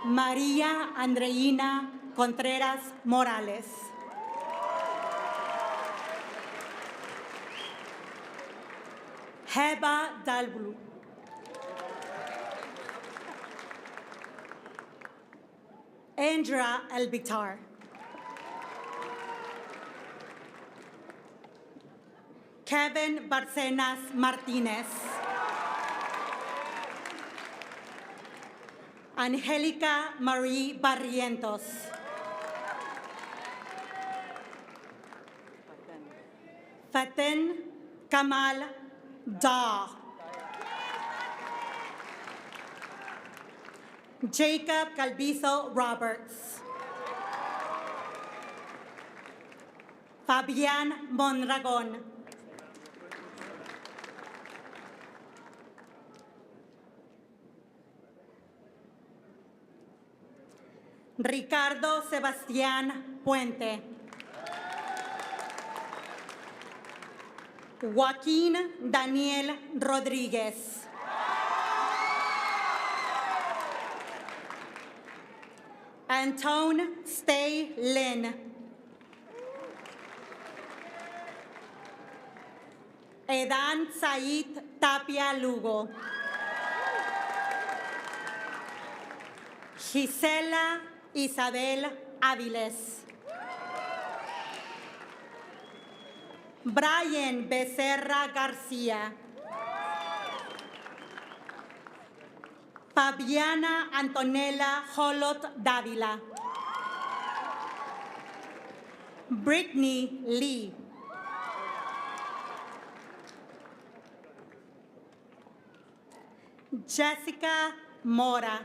María Andreina Contreras Morales. Heba Dalblu. Andra Elbitar. Kevin Barcenas Martinez. Angélica Marie Barrientos. Faten Kamal Da. Jacob Calvizo Roberts. Fabián Mondragón. Ricardo Sebastián Puente. Joaquín Daniel Rodríguez. Antone Stay Lin. Edan Said Tapia Lugo. Gisela Isabel Áviles. Brian Becerra García. Fabiana Antonella Holot Davila. Brittany Lee. Jessica Mora.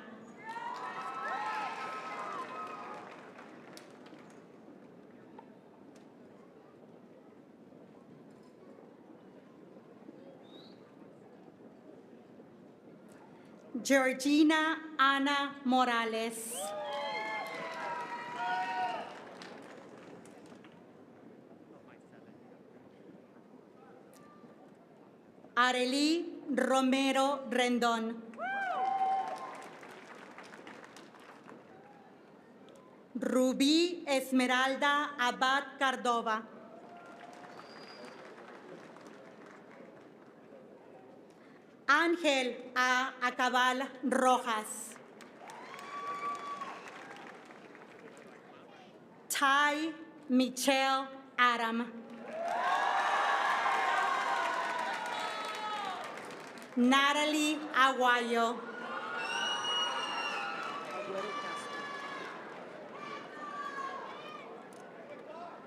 Georgina Ana Morales. Arely Romero Rendón. Rubí Esmeralda Abad Cardova. Ángel A. Acabal Rojas. Ty Michelle Adam. Natalie Aguayo.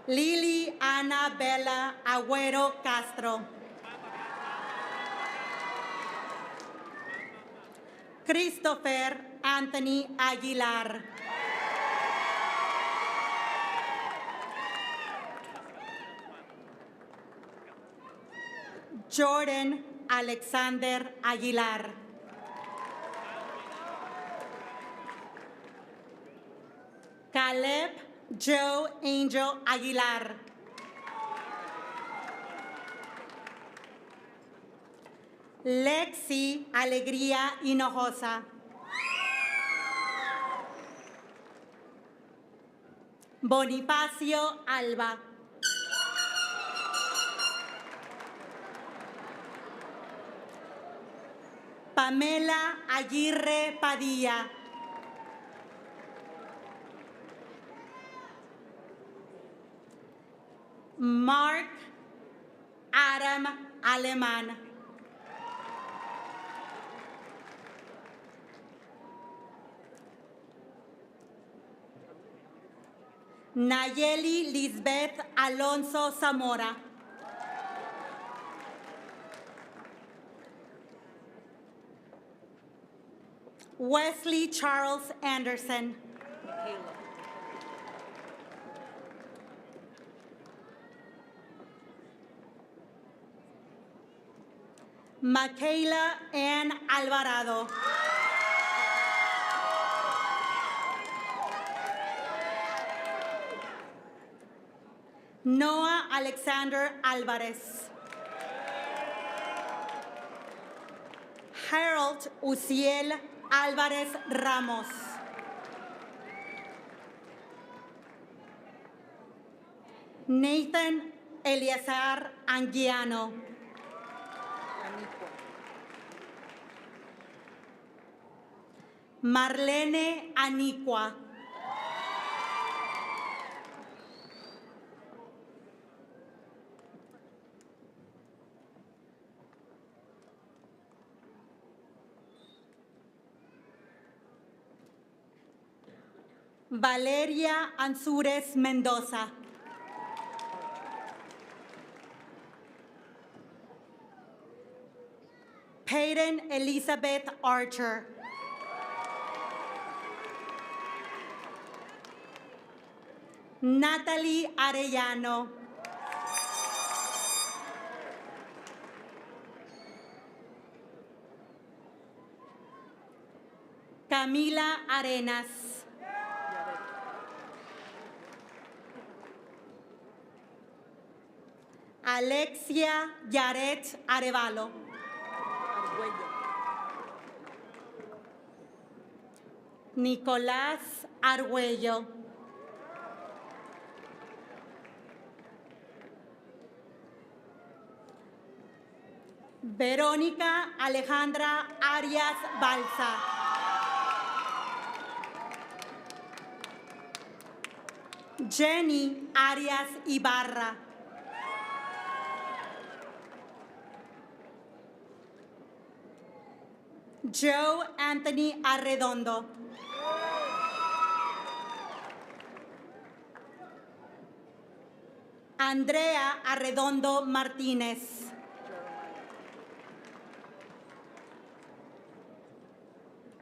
Lily Ana Bella Agüero Castro. Christopher Anthony Aguilar. Jordan Alexander Aguilar. Caleb Joe Angel Aguilar. Lexi Alegría Hinojosa. Bonifacio Alba. Pamela Aguirre Padilla. Mark Adam Alemán. Nayeli Lisbeth Alonso Zamora. Wesley Charles Anderson. Michaela Ann Alvarado. Noah Alexander Alvarez. Harold Uciel Álvarez Ramos. Nathan Eleazar Anguiano. Marlene Anicua. Valeria Ansúrez Mendoza. Peyton Elizabeth Archer. Natalie Arellano. Camila Arenas. Alexia Yaret Arevalo. Nicolás Argüello. Verónica Alejandra Arias Balsa. Jenny Arias Ibarra. Joe Anthony Arredondo. Andrea Arredondo Martínez.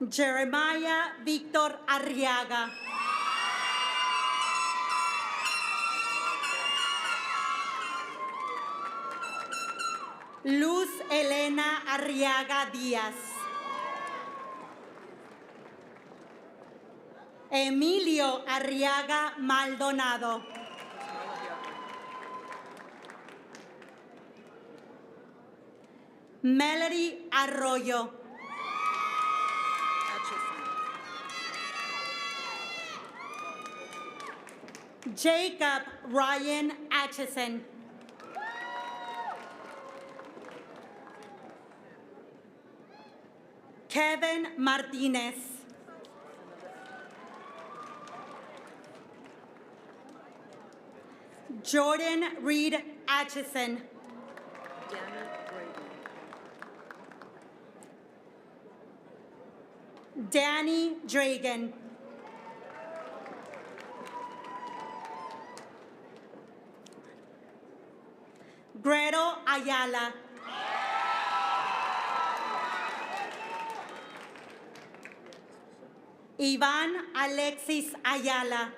Jeremiah Víctor Arriaga. Luz Elena Arriaga Díaz. Emilio Arriaga Maldonado. Melody Arroyo. Jacob Ryan Atchison. Kevin Martinez. Jordan Reed Atchison. Danny Dragan. Gretel Ayala. Iván Alexis Ayala.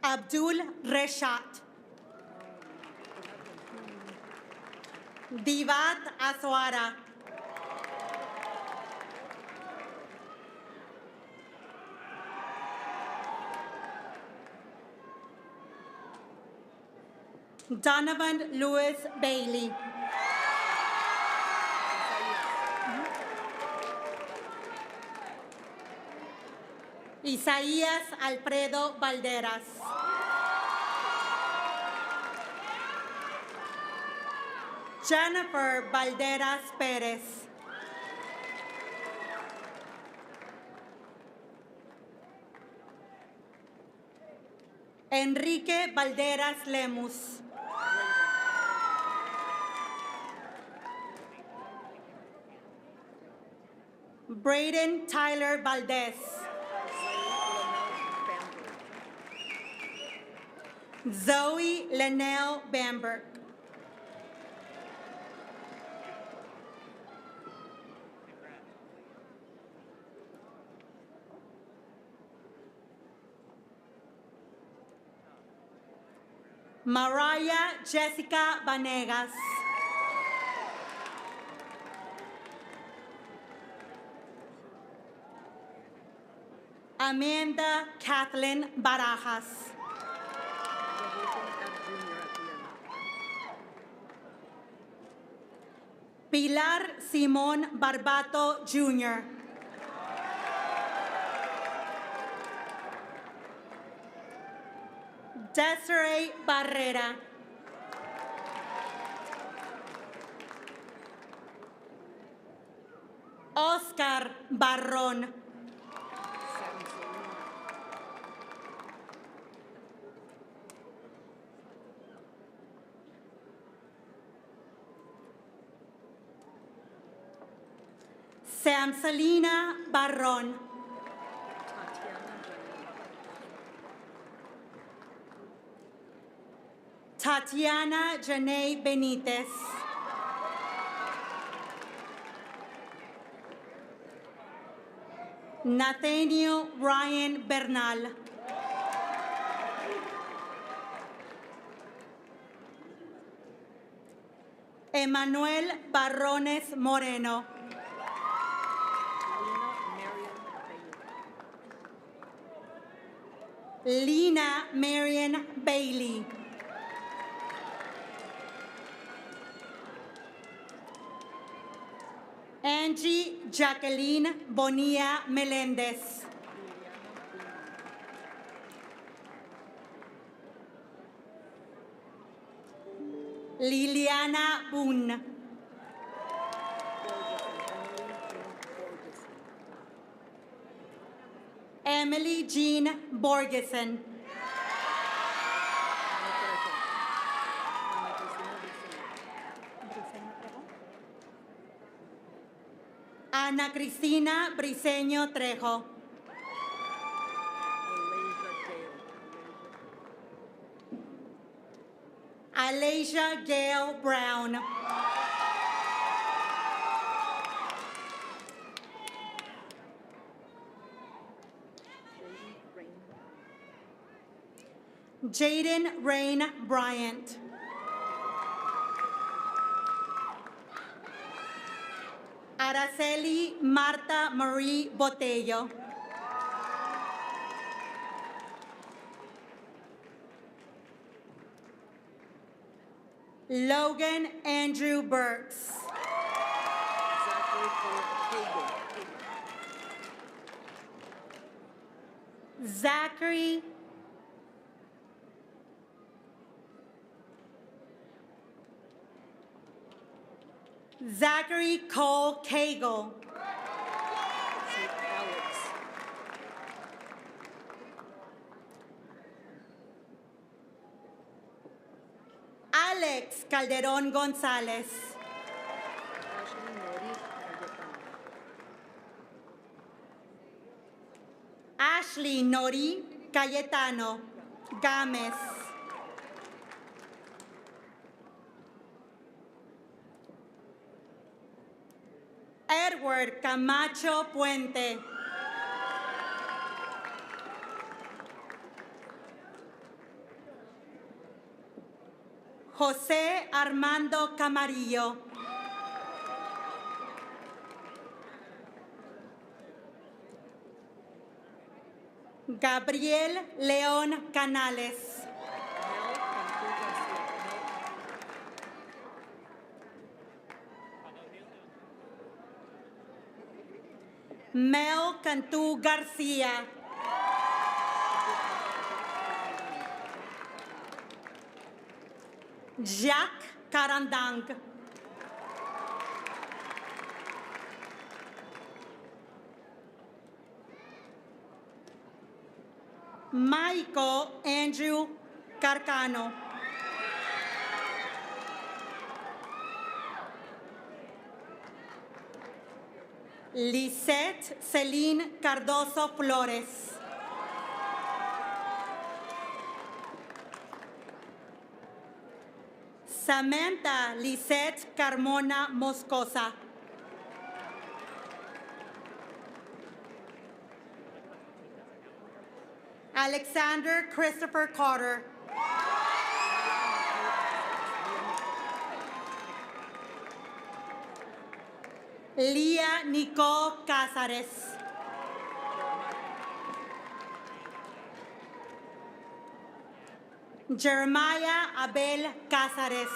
Abdul Reshat. Divat Aswara. Donovan Lewis Bailey. Isaías Alfredo Valderas. Jennifer Valderas Pérez. Enrique Valderas Lemus. Braden Tyler Valdez. Zoe Linnell Bamberg. Mariah Jessica Vanegas. Amanda Kathleen Barajas. Pilar Simón Barbato Jr. Desiree Barrera. Oscar Barrón. Samselina Barrón. Tatiana Janae Benitez. Nathaniel Ryan Bernal. Emanuel Barrones Moreno. Lina Marion Bailey. Angie Jacqueline Bonilla Melendez. Liliana Boone. Emily Jean Borgeson. Ana Cristina Briceño Trejo. Alasia Gail Brown. Jaden Rain Bryant. Araceli Marta Marie Botello. Logan Andrew Burks. Zachary Cole Cagle. Alex Calderón González. Ashley Nori Cayetano Gámez. Edward Camacho Puente. José Armando Camarillo. Gabriel León Canales. Mel Cantú García. Jacques Carandang. Michael Andrew Carcano. Lisette Celine Cardoso Flores. Samantha Lisette Carmona Moscosa. Alexander Christopher Carter. Leah Nicole Cázares. Jeremiah Abel Cázares.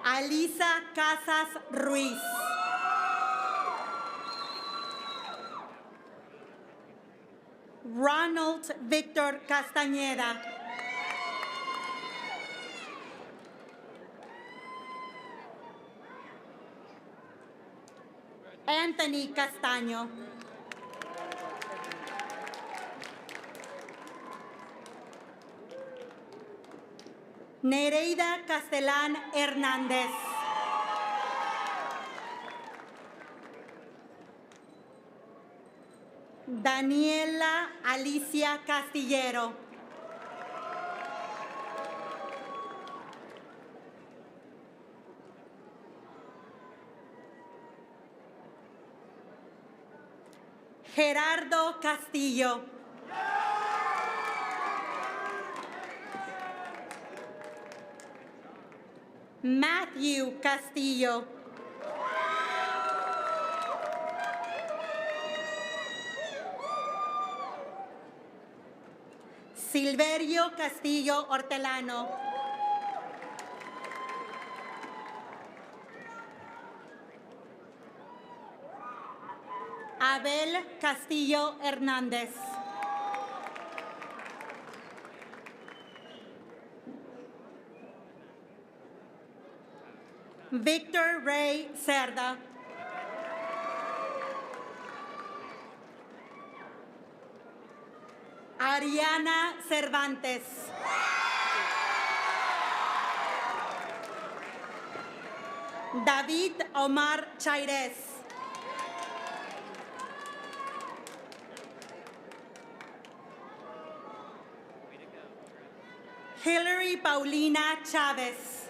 Alisa Casas Ruiz. Ronald Victor Castañeda. Anthony Castaño. Nereida Castellán Hernández. Daniela Alicia Castillero. Gerardo Castillo. Matthew Castillo. Silverio Castillo Hortelano. Abel Castillo Hernández. Victor Ray Cerda. Ariana Cervantes. David Omar Chaires. Hillary Paulina Chavez.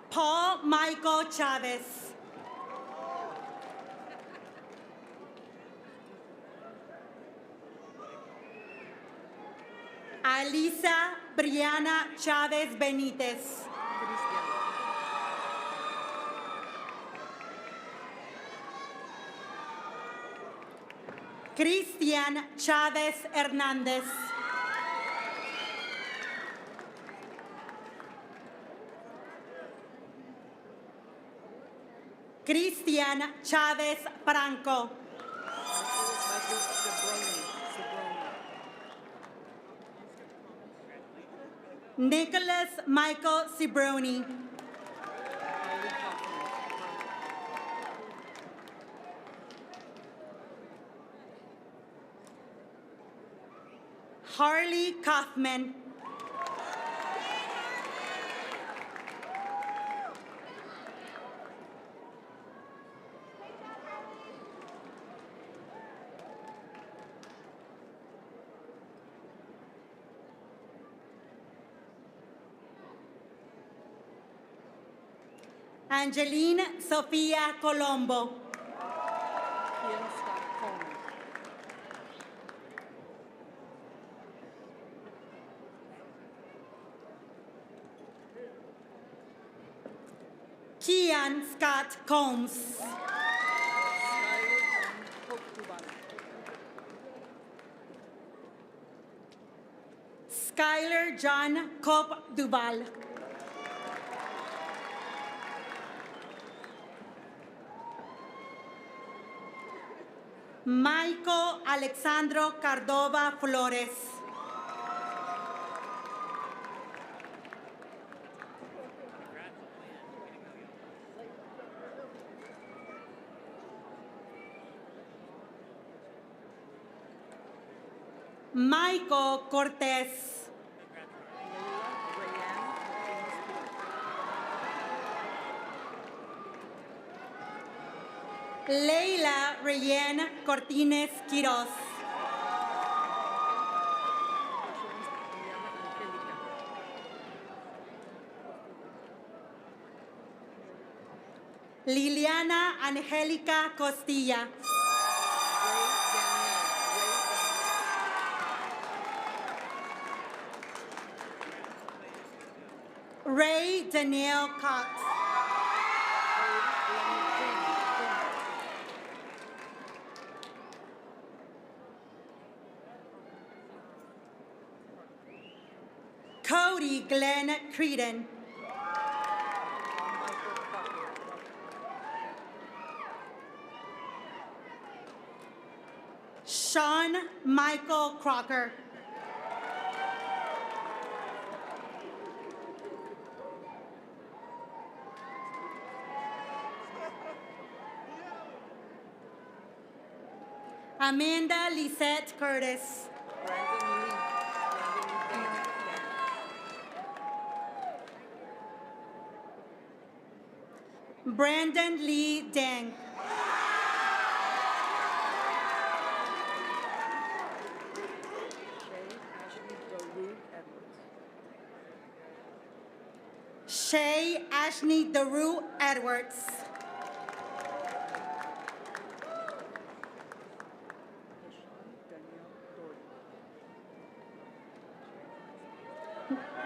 Paul Michael Chavez. Alisa Brianna Chavez Benitez. Cristian Chavez Hernández. Cristian Chavez Franco. Nicholas Michael Cibroni. Harley Kaufman. Angeline Sofia Colombo. Kian Scott Combs. Skylar John Cope Duval. Michael Alexandro Cardova Flores. Michael Cortez. Leila Rayen Cortines Quiroz. Liliana Angélica Costilla. Ray Danielle Cox. Cody Glenn Creedon. Sean Michael Crocker. Amanda Lisette Curtis. Brandon Lee Deng. Shay Ashney Daru Edwards.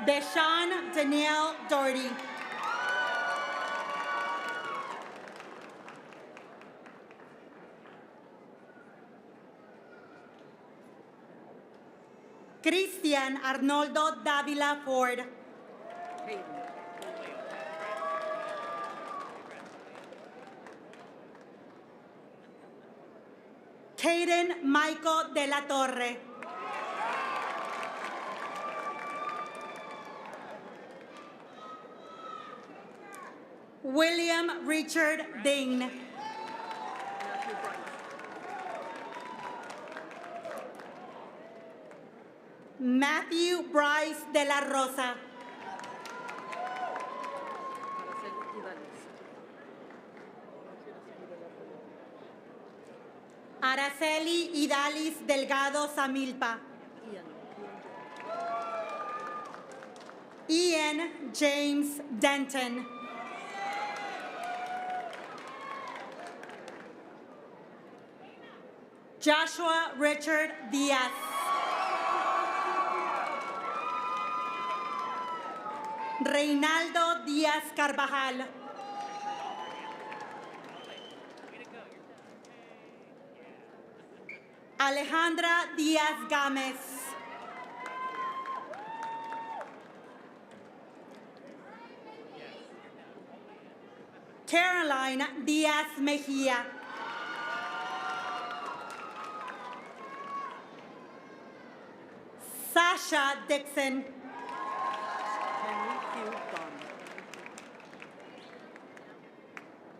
Deshawn Danielle Doherty. Cristian Arnoldo Davila Ford. Caden Michael de la Torre. William Richard Ding. Matthew Bryce de la Rosa. Araceli Idalis Delgado Samilpa. Ian James Denton. Joshua Richard Diaz. Reinaldo Díaz Carvajal. Alejandra Díaz Gámez. Caroline Díaz Mejía. Sasha Dixon.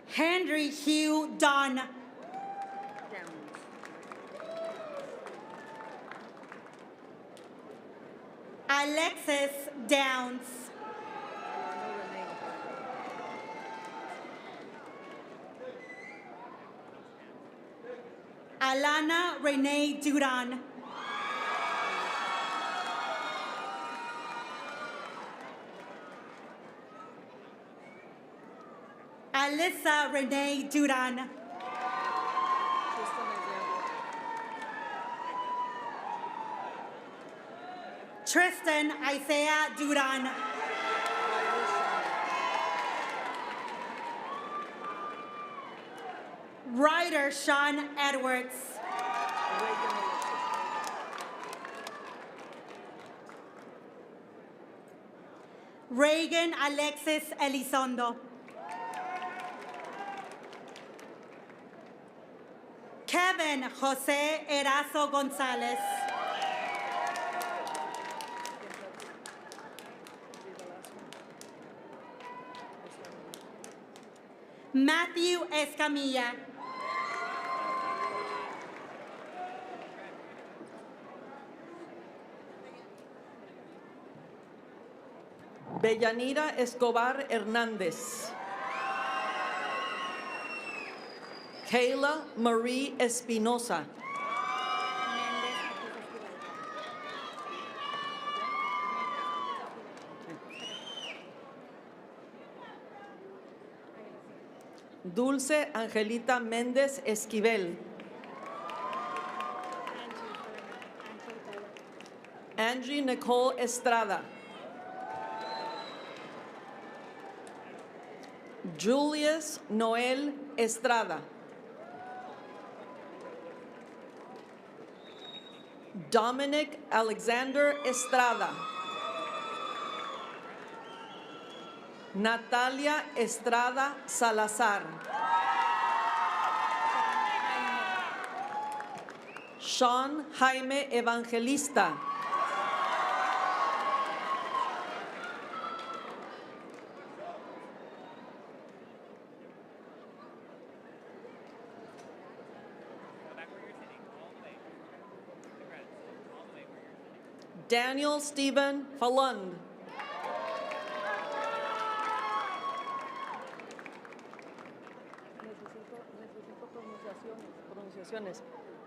Henry Hugh Dunn. Alexis Downs. Alana Renee Duran. Alyssa Renee Duran. Tristan Isaiah Duran. Ryder Sean Edwards. Reagan Alexis Elizondo. Kevin Jose Erazo Gonzalez. Matthew Escamilla. Bellanira Escobar Hernández. Kayla Marie Espinosa. Dulce Angelita Méndez Esquivel. Angie Nicole Estrada. Julius Noel Estrada. Dominic Alexander Estrada. Natalia Estrada Salazar. Sean Jaime Evangelista. Daniel Stephen Falund.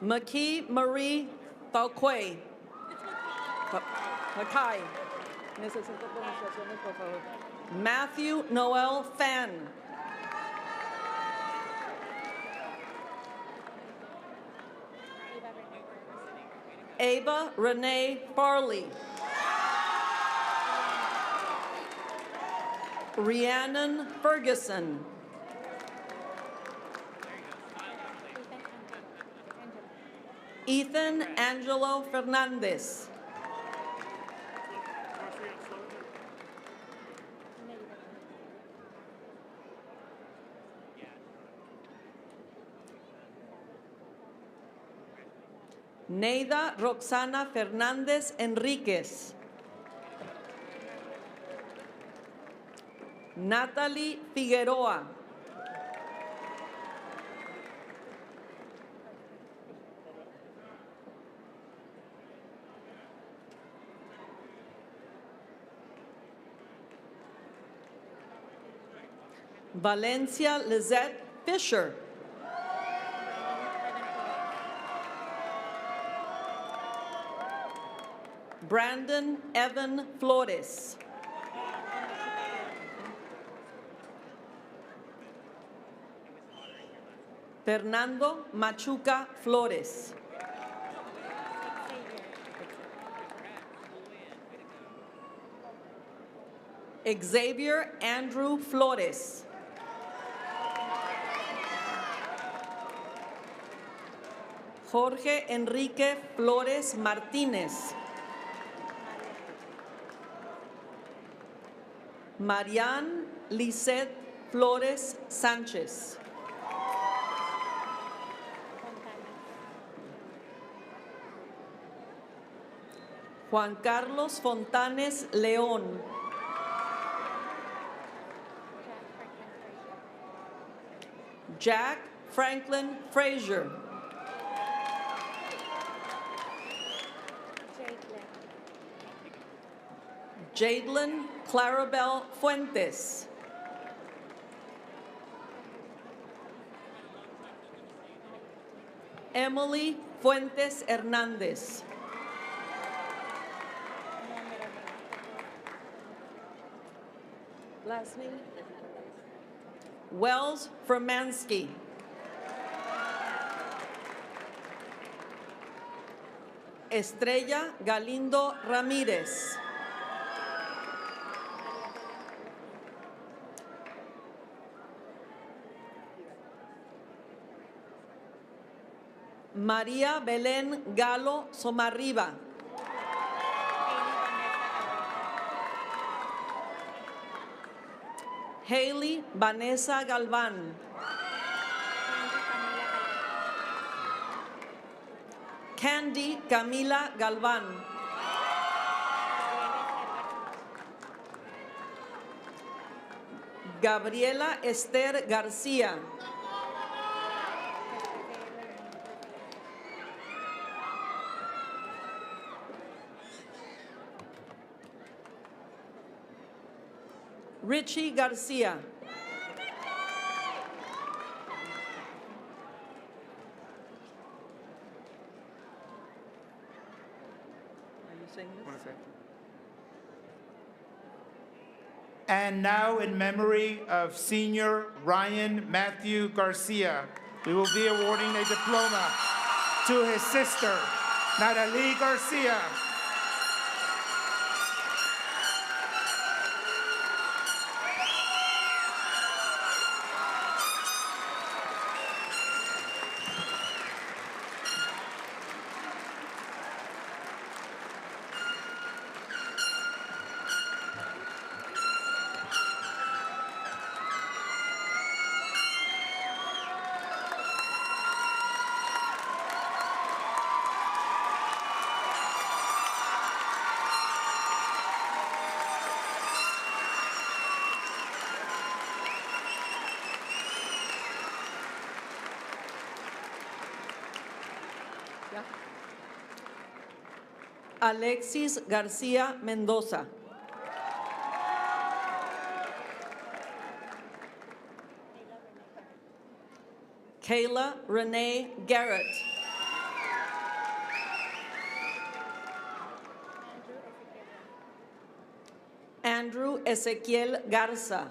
McKee Marie Falquay. Mackay. Necesito pronunciaciones, por favor. Matthew Noel Fan. Ava Renee Farley. Rhiannon Ferguson. Ethan Angelo Fernandez. Neida Roxana Fernández Enríquez. Natalie Figueroa. Valencia Lizette Fisher. Brandon Evan Flores. Fernando Machuca Flores. Xavier Andrew Flores. Jorge Enrique Flores Martínez. Marianne Lisette Flores Sánchez. Juan Carlos Fontanes León. Jack Franklin Frazier. Jadelyn Clarabelle Fuentes. Emily Fuentes Hernández. Last name? Wells Fermansky. Estrella Galindo Ramírez. María Belén Galo Somarriba. Hailey Vanessa Galván. Candy Camila Galván. Gabriela Esther García. Richie García. Are you saying this? And now, in memory of Senior Ryan Matthew Garcia, we will be awarding a diploma to his sister, Natalie Garcia. Alexis García Mendoza. Kayla Renee Garrett. Andrew Ezequiel Garza.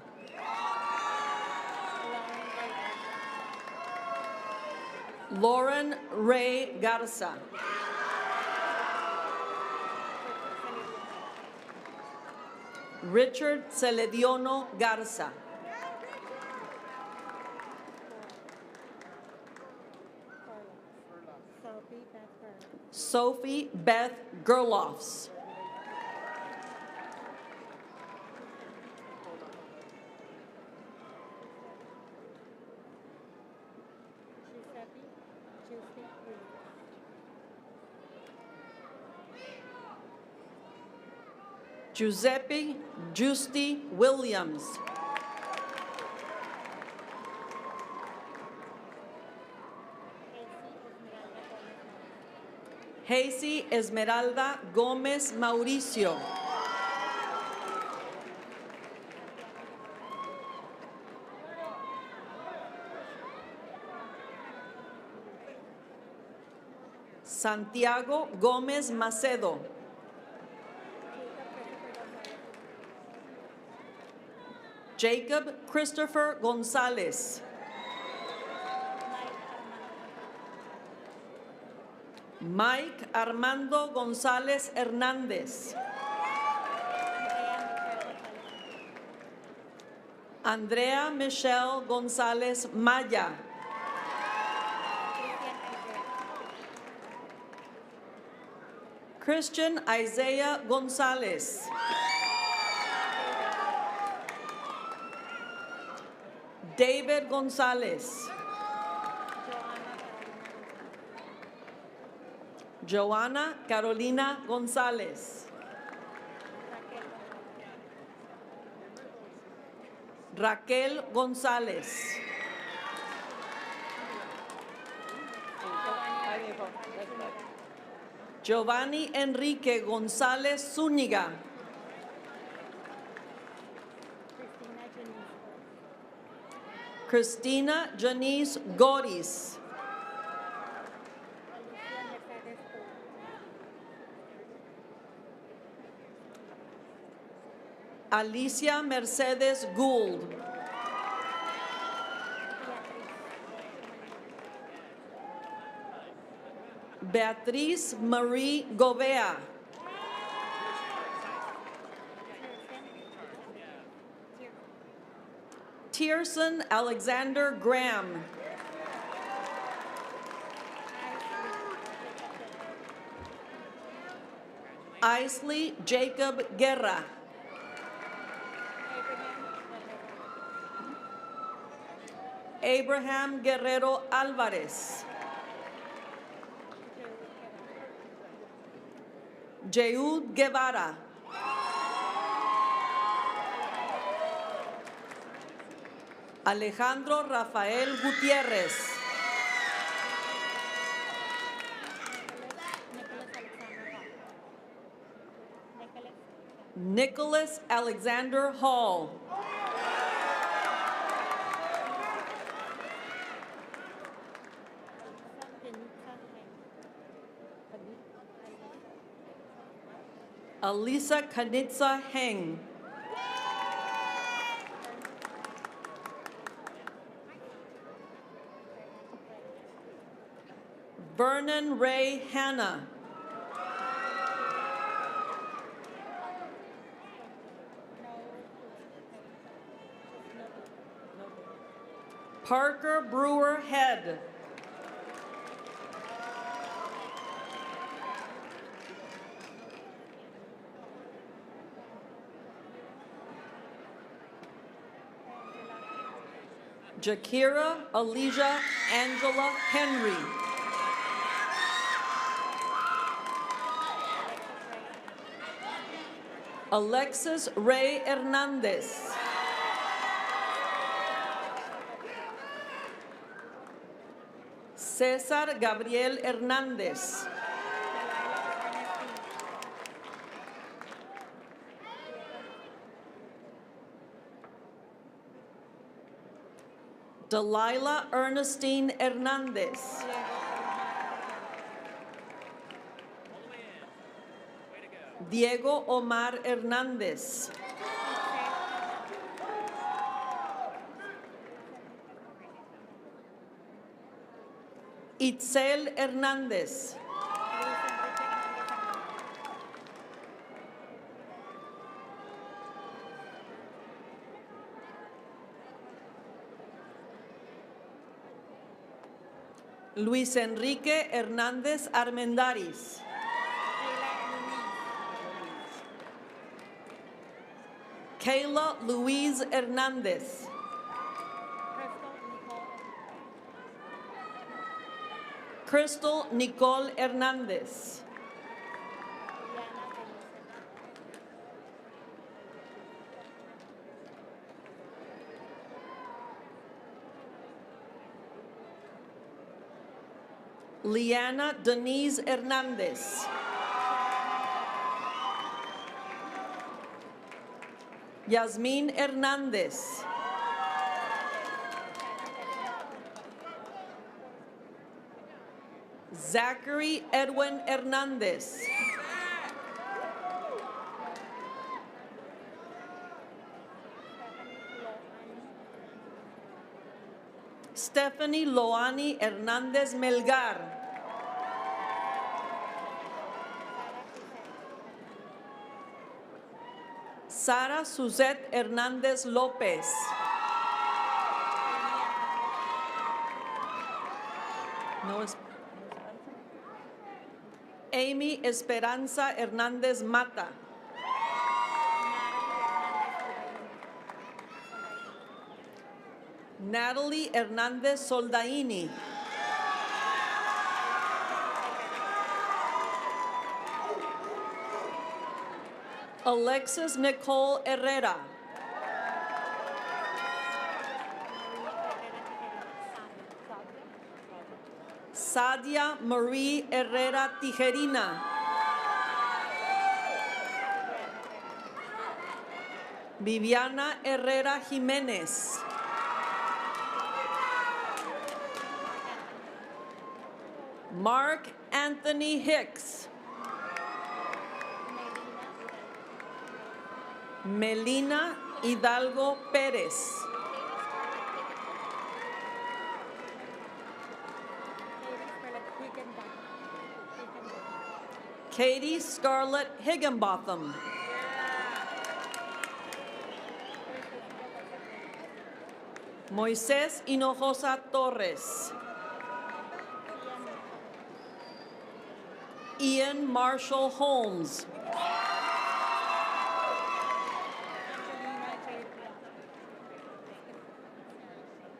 Lauren Ray Garza. Richard Celediono Garza. Sophie Beth Gerlofs. Giuseppe Justi Williams. Hazy Esmeralda Gómez Mauricio. Santiago Gómez Macedo. Jacob Christopher Gonzalez. Mike Armando González Hernández. Andrea Michelle González Maya. Christian Isaiah González. David González. Joana Carolina González. Raquel González. Giovanni Enrique González Zúñiga. Cristina Janice Goris. Alicia Mercedes Gould. Beatriz Marie Govea. Tierson Alexander Graham. Isley Jacob Guerra. Abraham Guerrero Alvarez. Jeud Guevara. Alejandro Rafael Gutiérrez. Nicholas Alexander Hall. Alisa Kanitsa Heng. Vernon Ray Hanna. Parker Brewer Head. Jakira Elijah Angela Henry. Alexis Ray Hernandez. César Gabriel Hernández. Delilah Ernestine Hernandez. Diego Omar Hernández. Itzel Hernández. Luis Enrique Hernández Armendáriz. Kayla Louise Hernández. Crystal Nicole Hernández. Liana Denise Hernandez. Yasmin Hernandez. Zachary Edwin Hernandez. Stephanie Loani Hernandez Melgar. Sara Suzette Hernandez Lopez. Amy Esperanza Hernandez Mata. Natalie Hernandez Soldaini. Alexis Nicole Herrera. Sadia Marie Herrera Tijerina. Viviana Herrera Jimenez. Mark Anthony Hicks. Melina Hidalgo Pérez. Katie Scarlett Higginbotham. Moisés Hinojosa Torres. Ian Marshall Holmes.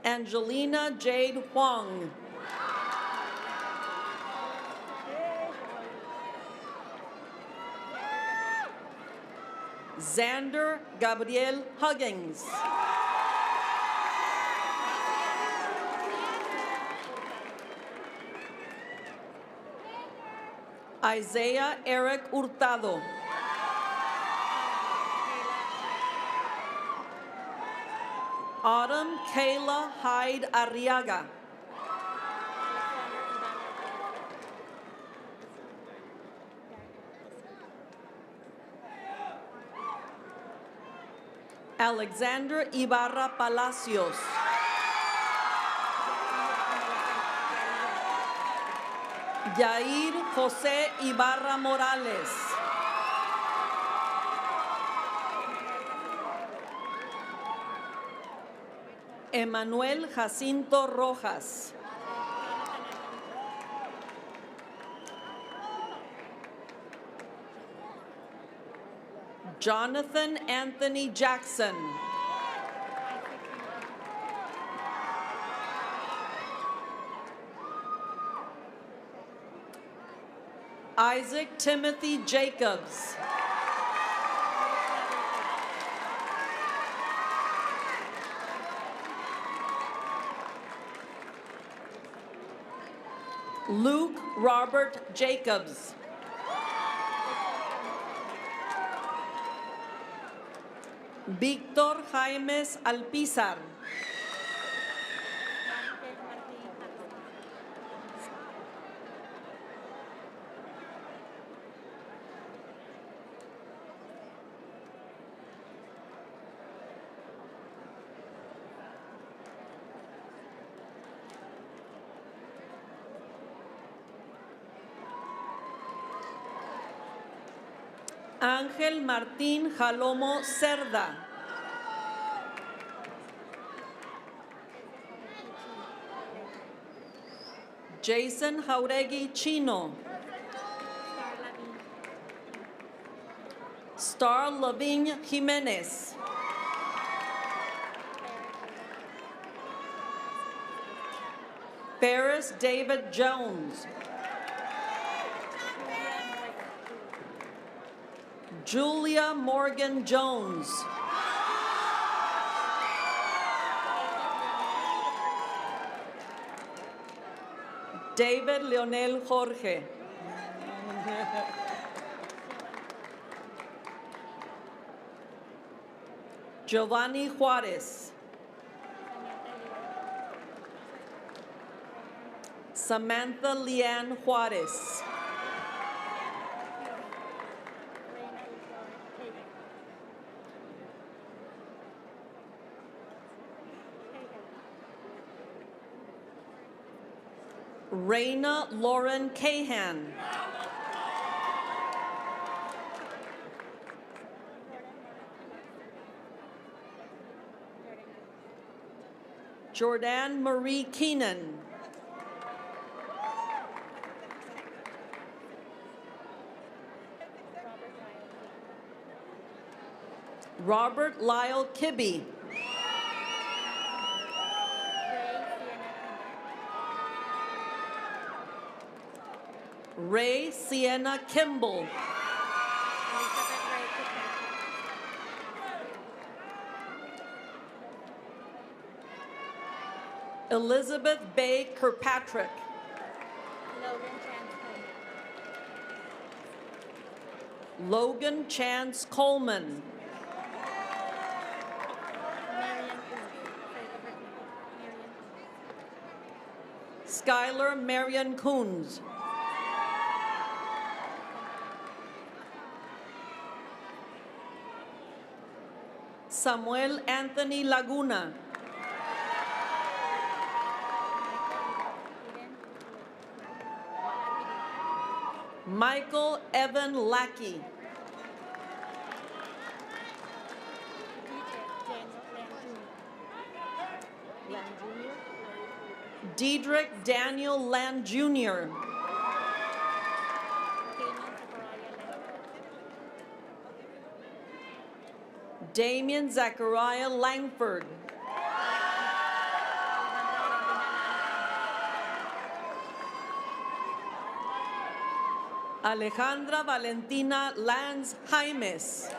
Angelina Jade Huang. Xander Gabriel Huggins. Isaiah Eric Hurtado. Autumn Kayla Hyde Arriaga. Alexander Ibarra Palacios. Yair José Ibarra Morales. Emanuel Jacinto Rojas. Jonathan Anthony Jackson. Isaac Timothy Jacobs. Luke Robert Jacobs. Víctor Jaimes Alpizar. Ángel Martín Jalomo Cerda. Jason Jauregui Chino. Star Lavigne Jimenez. Ferris David Jones. Julia Morgan Jones. David Leonel Jorge. Giovanni Juarez. Samantha Leanne Juarez. Raina Lauren Cahan. Jordan Marie Keenan. Robert Lyle Kibbe. Ray Sienna Kimball. Elizabeth Bay Kirkpatrick. Logan Chance Coleman. Skylar Marion Coons. Samuel Anthony Laguna. Michael Evan Lackey. Diedrich Daniel Land Jr. Damian Zachariah Langford. Alejandra Valentina Lanz Jaimes.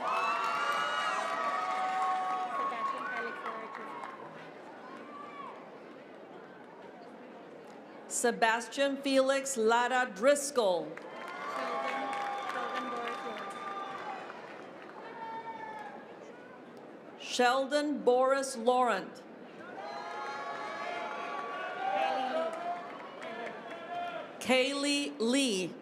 Sebastian Felix Lara Driscoll. Sheldon Boris Laurent. Kaylee Lee.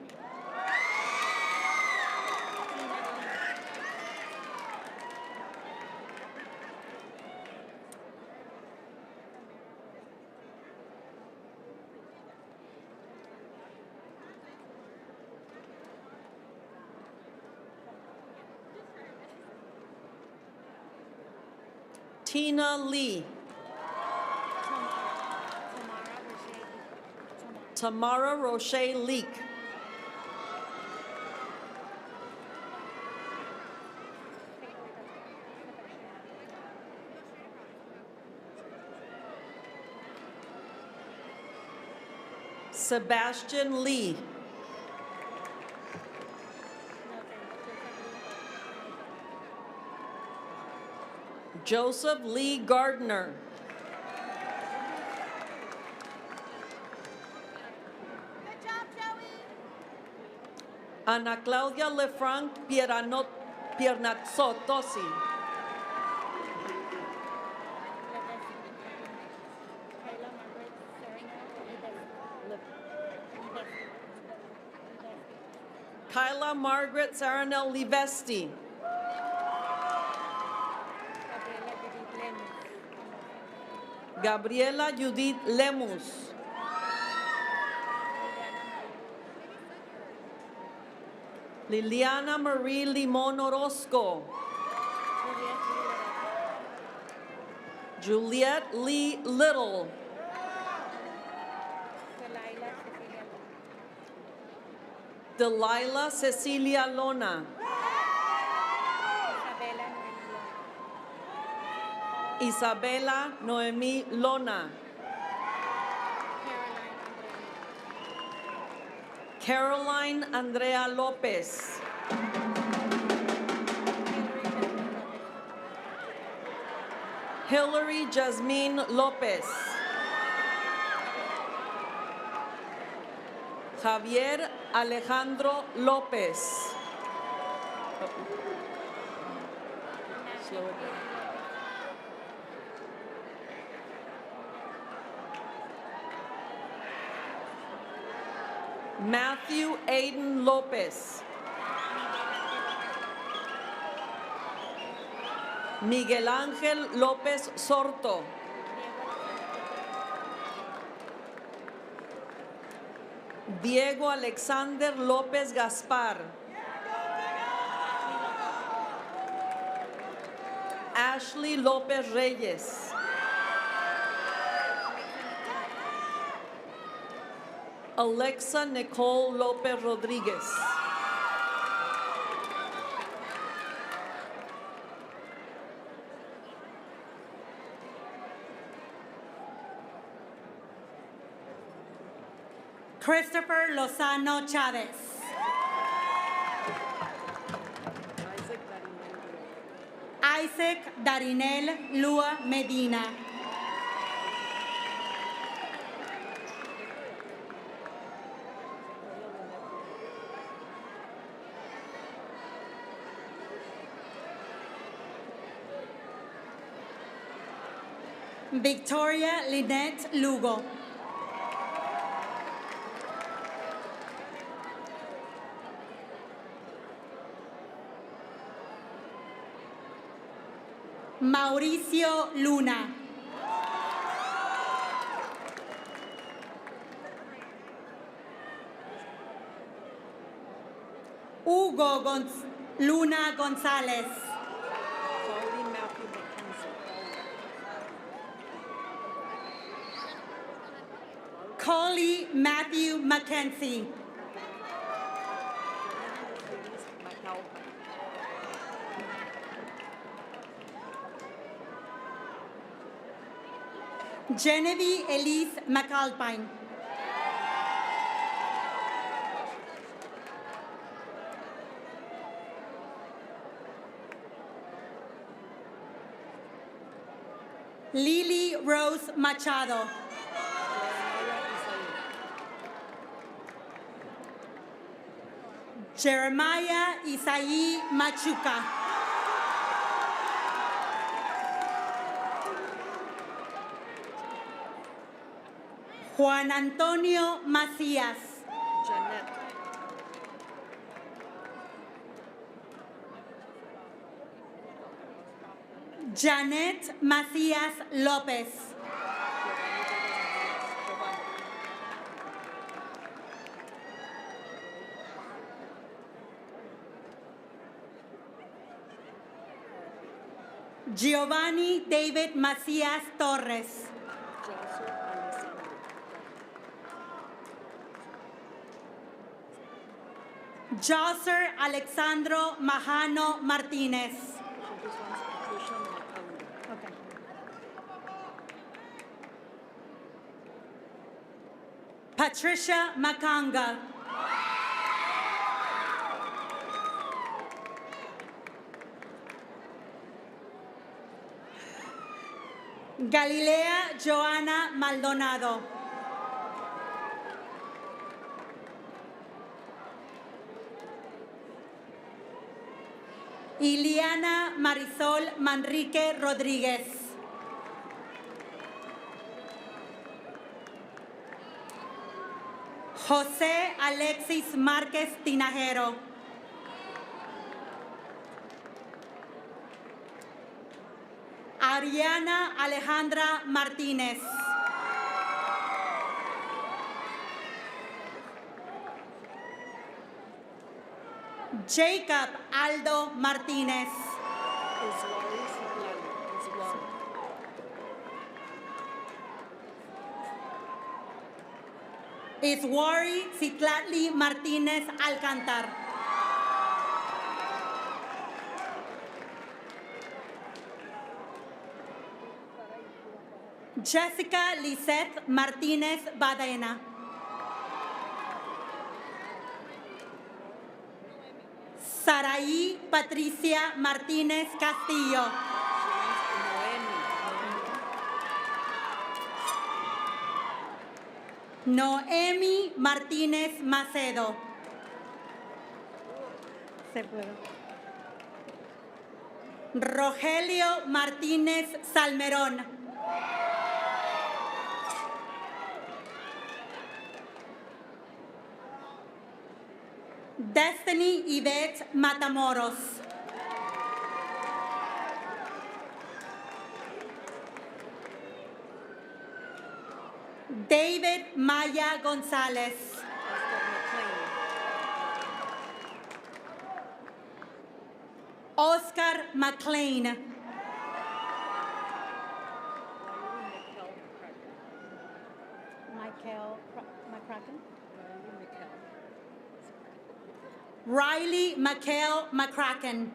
Tina Lee. Tamara Roche Leak. Sebastian Lee. Joseph Lee Gardner. Good job, Joey. Ana Claudia Lefranc Piernazzotosi. Kyla Margaret Saranel Livesti. Gabriela Judith Lemus. Liliana Marie Limon Orozco. Juliet Lee Little. Delilah Cecilia Lona. Isabela Noemi Lona. Caroline Andrea Lopez. Hillary Jasmine Lopez. Javier Alejandro López. Slow it down. Matthew Aiden López. Miguel Ángel López Sorto. Diego Alexander López Gaspar. Ashley López Reyes. Alexa Nicole López Rodríguez. Christopher Lozano Chavez. Isaac Darinel Lua Medina. Victoria Lynette Lugo. Mauricio Luna. Hugo Luna González. Coley Matthew Mackenzie. Genevieve Elise McAlpine. Lily Rose Machado. Jeremiah Isaí Machuca. Juan Antonio Macías. Janet Macías López. Giovanni David Macías Torres. Joser Alexandro Majano Martínez. Patricia Makanga. Galilea Joana Maldonado. Iliana Marisol Manrique Rodríguez. José Alexis Márquez Tinajero. Ariana Alejandra Martínez. Jacob Aldo Martínez. Iswari Citlatli Martínez Alcantar. Jessica Lisette Martínez Badena. Saraí Patricia Martínez Castillo. Noemi Martínez Macedo. Rogelio Martínez Salmerón. Destiny Yvette Matamoros. David Maya González. Oscar McLean. Michael McCracken. Riley Michael McCracken.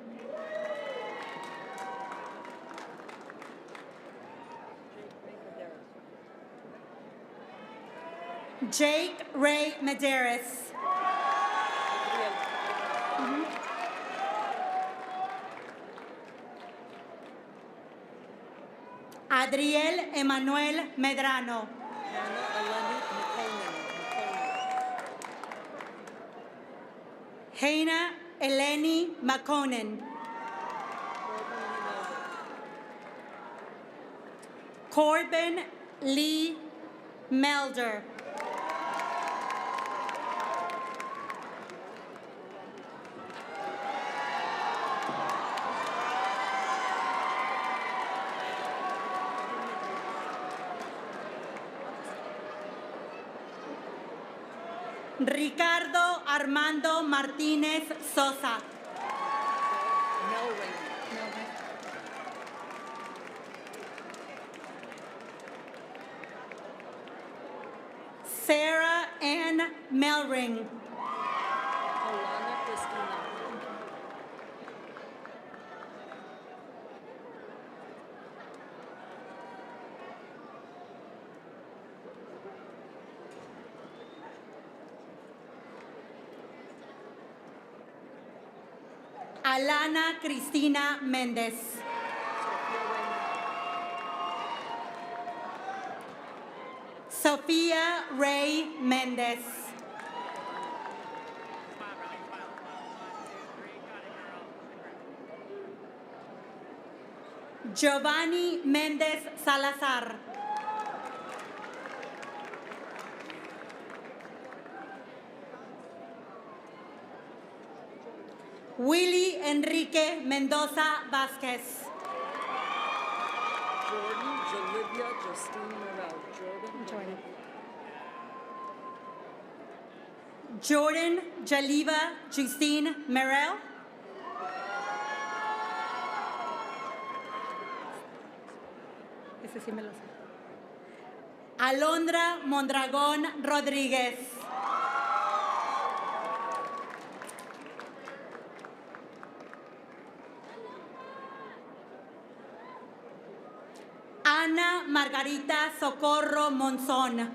Jake Ray Medeiros. Adriel Emanuel Medrano. Hannah Eleni Makonnen. Corbin Lee Melder. Ricardo Armando Martínez Sosa. Sarah Ann Melring. Alana Cristina Méndez. Sofía Ray Méndez. Giovanni Méndez Salazar. Willy Enrique Mendoza Vázquez. Jordan Jalivia Justine Morel. Jordan Jaliva Justine Merrill. Ese sí me lo sé. Alondra Mondragón Rodríguez. Ana Margarita Socorro Monzón.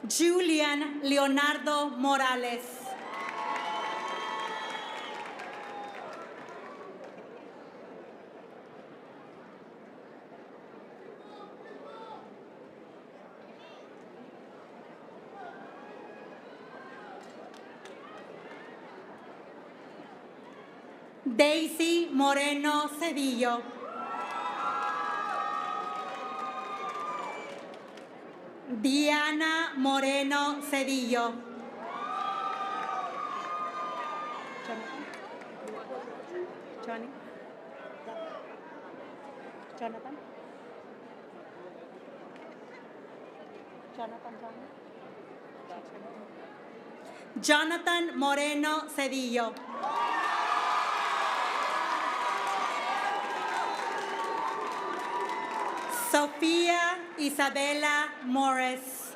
Julian Leonardo Morales. Daisy Moreno Cedillo. Diana Moreno Cedillo. Johnny. Jonathan. Jonathan Moreno Cedillo. Sofía Isabela Morris.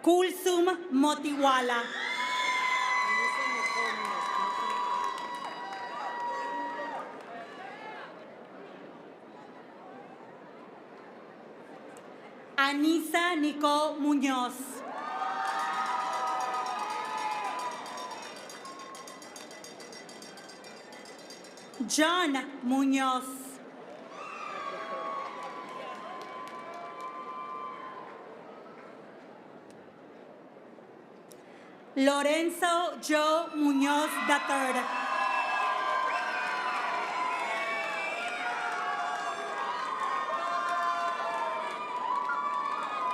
Kulsum Motiwala. María Nicole Muñoz. John Muñoz. Lorenzo Joe Muñoz III.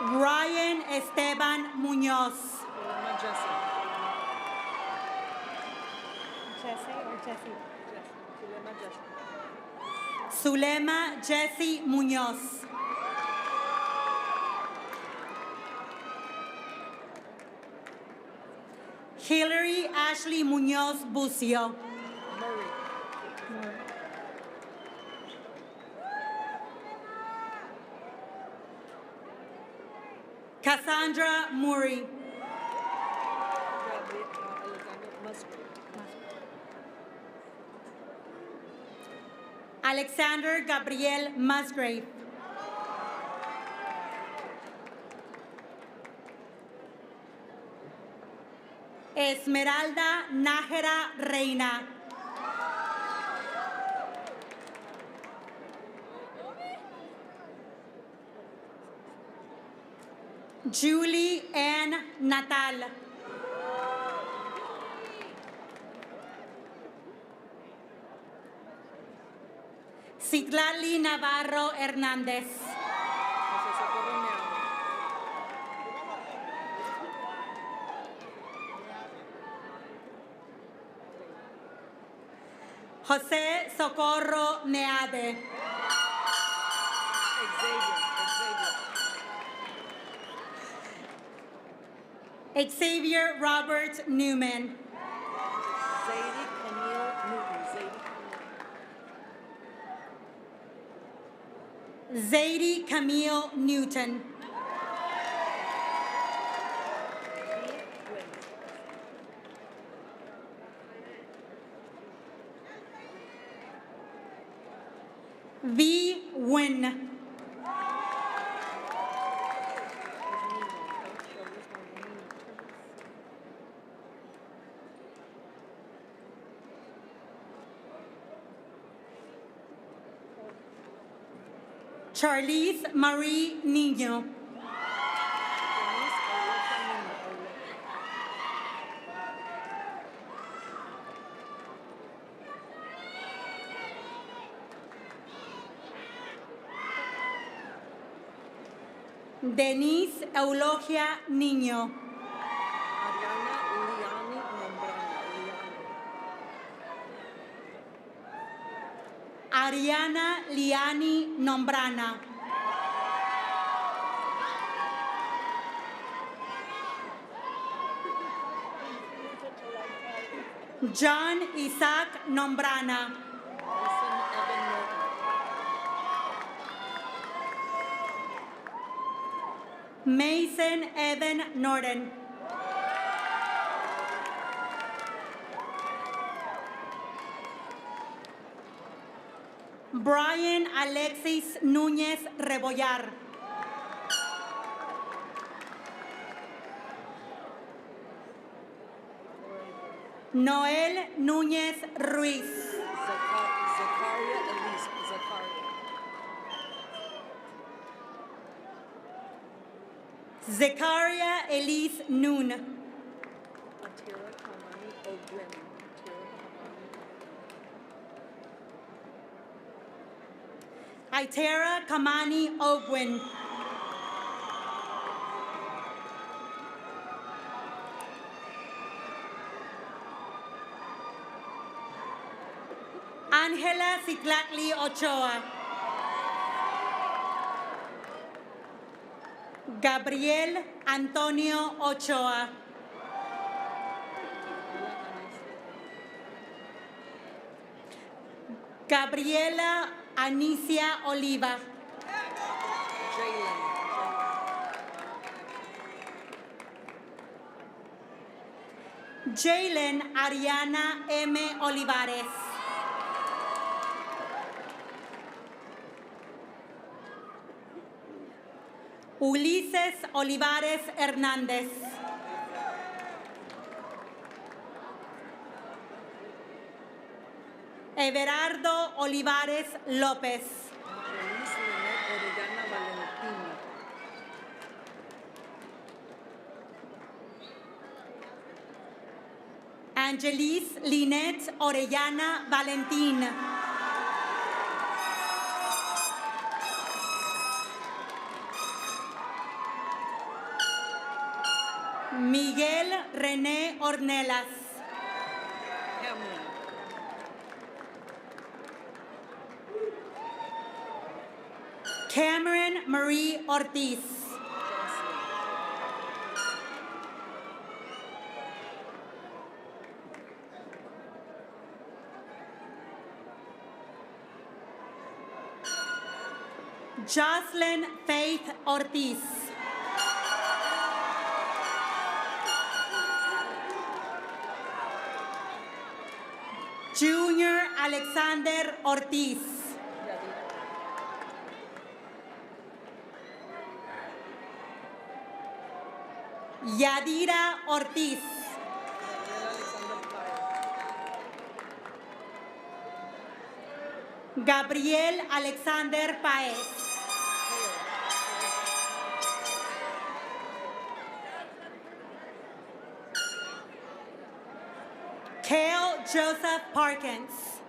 Ryan Esteban Muñoz. Zulema Jessie Muñoz. Hillary Ashley Muñoz Bucio. Cassandra Murray. Alexander Gabriel Musgrave. Esmeralda Nájera Reina. Julie Ann Natal. Citlali Navarro Hernández. José Socorro Neade. Xavier Robert Newman. Zadie Camille Newton. Zadie Camille Newton. V. Wynn. Charlize Marie Niño. Denise Eulogia Niño. Ariana Liani Nombrana. John Isaac Nombrana. Mason Evan Norton. Brian Alexis Núñez Rebollar. Noel Núñez Ruiz. Zakaria Elise. Zakaria Elise Noon. Atira Kamani Ogwen. Itera Kamani Ogwin. Angela Citlacli Ochoa. Gabriel Antonio Ochoa. Gabriela Anicia Oliva. Jalen Ariana M. Olivares. Ulises Ulises Olivares Hernández. Everardo Olivares López. Angelis Linet Orellana Valentina. Angelis Linet Orellana Valentín. Miguel René Ornelas. Cameron. Cameron Marie Ortiz. Jocelyn Faith Ortiz. Junior Alexander Ortiz. Yadira Ortiz. Gabriel Alexander Paez. Kale Joseph Parkins.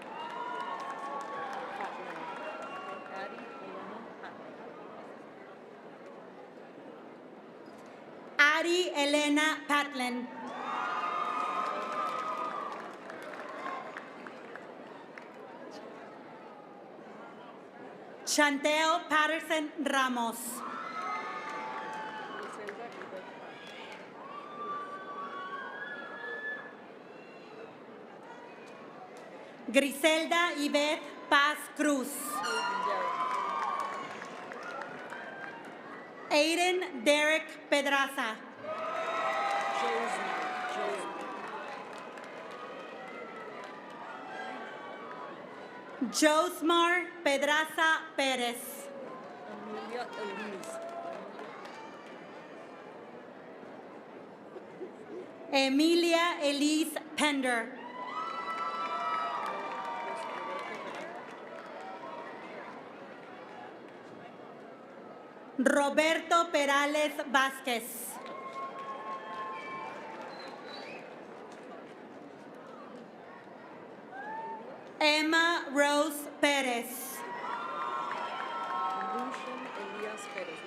Ari Elena Patlin. Chantel Patterson Ramos. Griselda Yvette Paz Cruz. Aiden Derek Pedraza. Josmar Pedraza Pérez. Amelia Elise. Emilia Elise Pender. Roberto Perales Vázquez. Emma Rose Pérez. Lucian Elias Perez.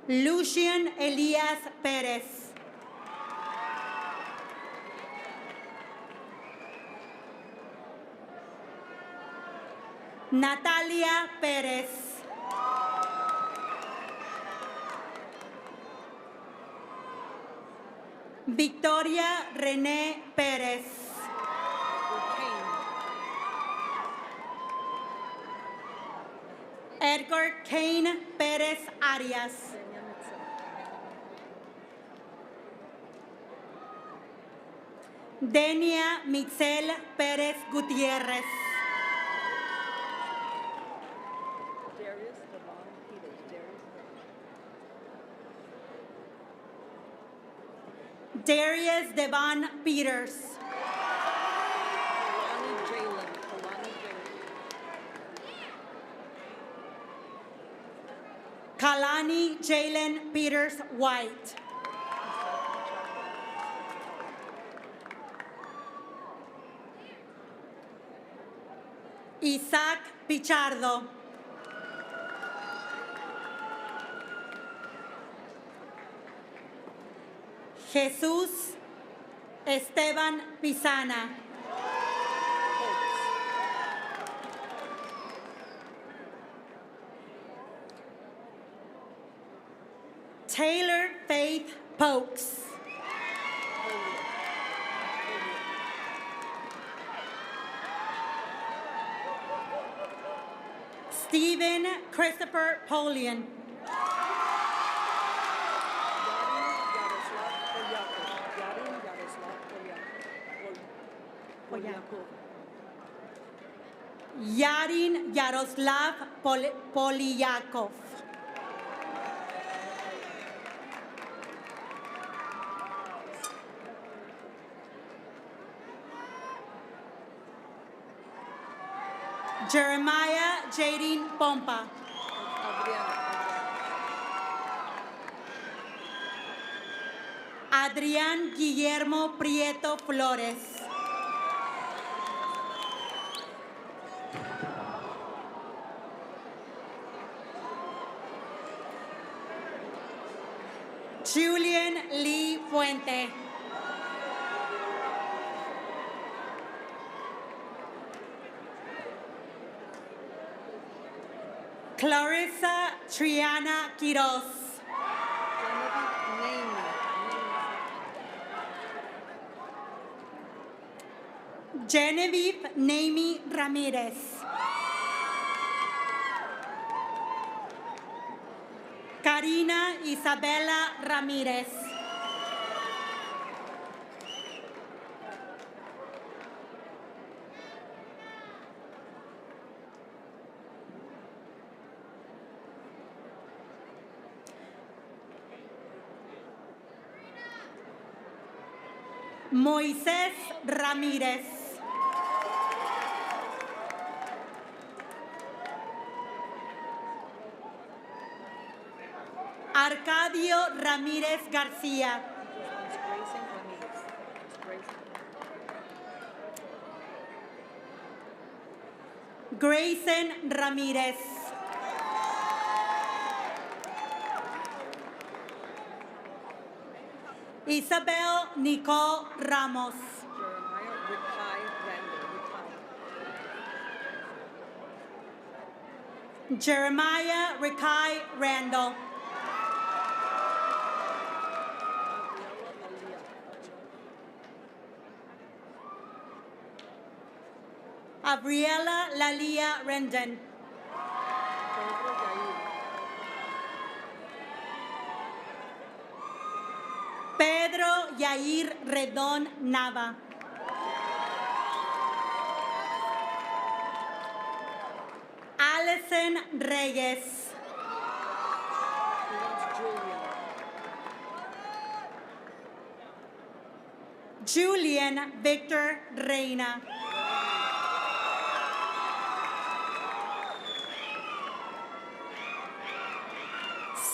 Lucian Elias Pérez. Natalia Pérez. Victoria René Pérez. Edgar Kane Pérez Arias. Denia Mitzel Pérez Gutiérrez. Darius Devon Peters. Darius Devon Peters. Kalani Jalen Peters White. Isaac Pichardo. Jesús Esteban Pizana. Taylor Faith Pokes. Stephen Christopher Polian. Yarin Yaroslav Polyakov. Jeremiah Jadin Pompa. Adrián Guillermo Prieto Flores. Julian Lee Fuente. Clarissa Triana Quiroz. Genevieve Naimi Ramirez. Karina Isabella Ramirez. Moisés Ramírez. Arcadio Ramírez García. Grayson Ramírez. Isabel Nicole Ramos. Jeremiah Rikai Randall. Abriela Lalia Rendon. Pedro Yair Redón Nava. Alison Reyes. Julian Victor Reina.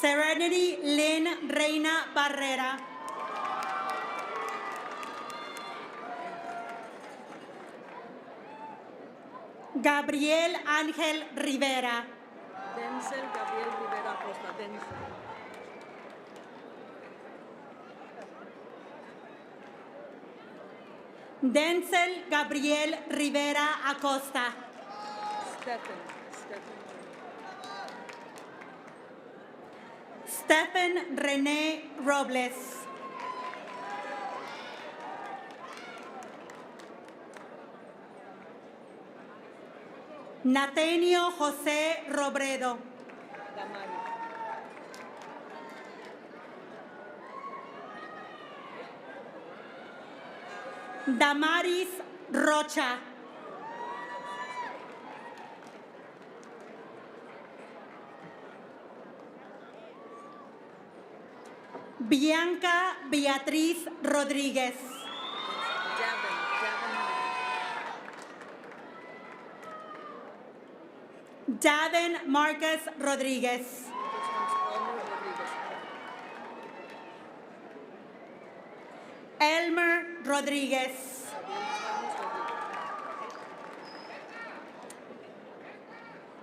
Serenity Lynn Reina Barrera. Gabriel Ángel Rivera. Denzel Gabriel Rivera Acosta. Denzel. Denzel Gabriel Rivera Acosta. Stephen René Robles. Nathaniel José Robredo. Damaris Rocha. Bianca Beatriz Rodríguez. Davin Marcus Rodríguez. Elmer Rodríguez.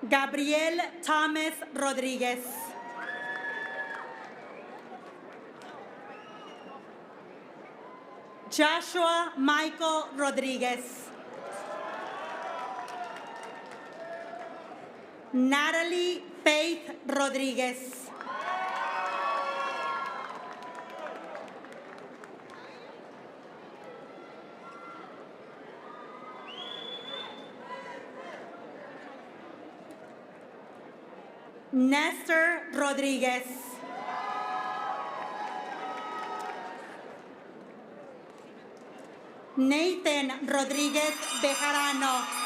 Gabriel Thomas Rodríguez. Joshua Michael Rodríguez. Natalie Faith Rodríguez. Nestor Rodríguez. Nathan Rodríguez Bejarano.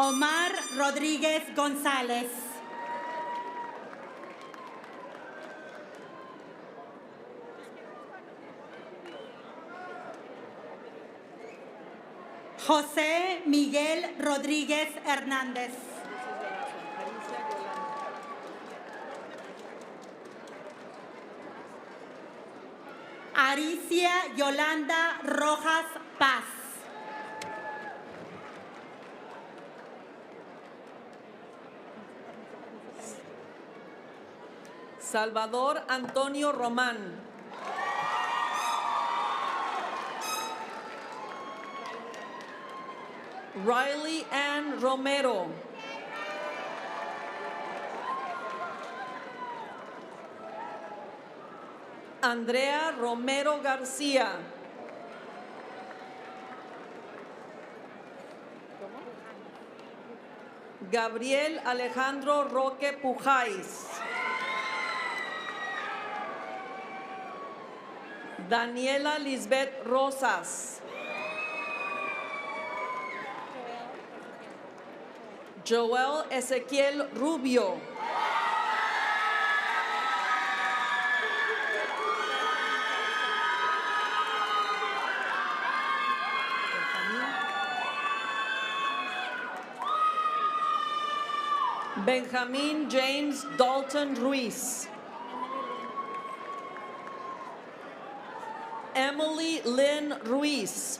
Omar Rodríguez González. José Miguel Rodríguez Hernández. Aricia Yolanda Rojas Paz. Salvador Antonio Román. Riley Ann Romero. Andrea Romero García. Gabriel Alejandro Roque Pujáis. Daniela Lisbeth Rosas. Joel Ezequiel Rubio. Benjamin James Dalton Ruiz. Emily Lynn Ruiz.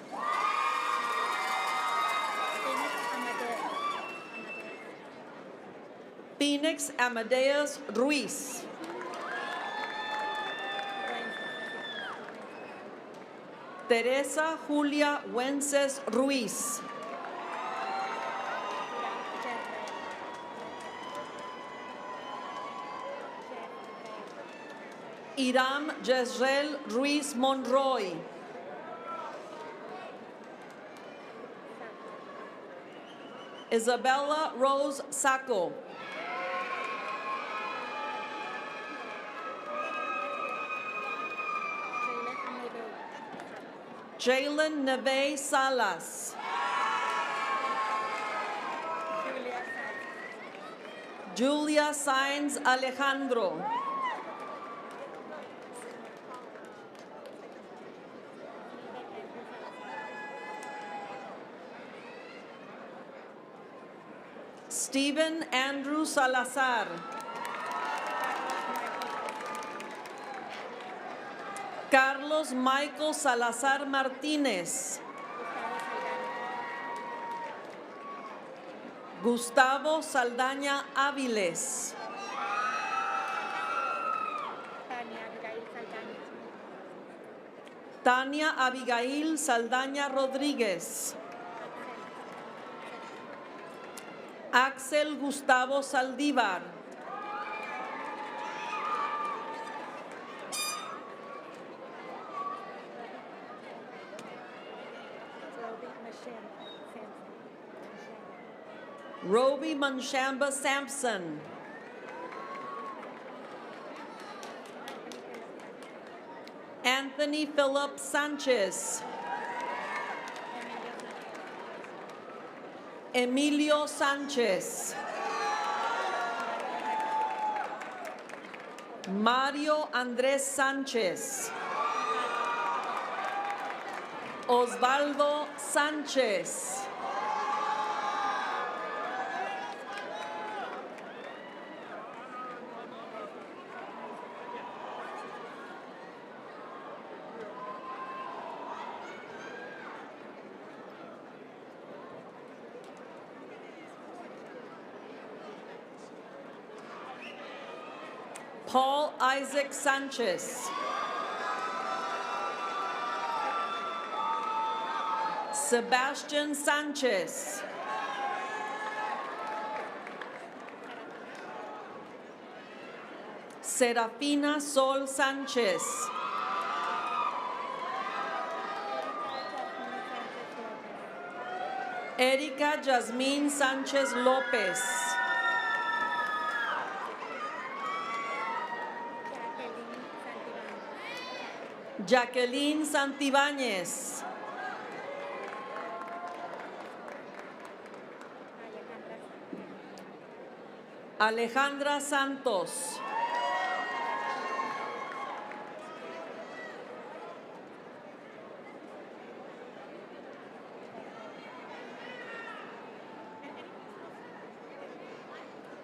Phoenix Amadeus Ruiz. Teresa Julia Wences Ruiz. Iram Jezreel Ruiz Monroy. Isabella Rose Sacco. Jalen Neve Salas. Julia Sainz Alejandro. Stephen Andrew Salazar. Carlos Michael Salazar Martínez. Gustavo Saldaña Áviles. Tania Abigail Saldaña Rodríguez. Axel Gustavo Saldívar. Roby Manshamba Sampson. Anthony Philip Sanchez. Emilio Sanchez. Mario Andrés Sánchez. Osvaldo Sánchez. Paul Isaac Sanchez. Sebastian Sanchez. Serafina Sol Sánchez. Erika Yasmín Sánchez López. Jacqueline Santibáñez. Alejandra Santos.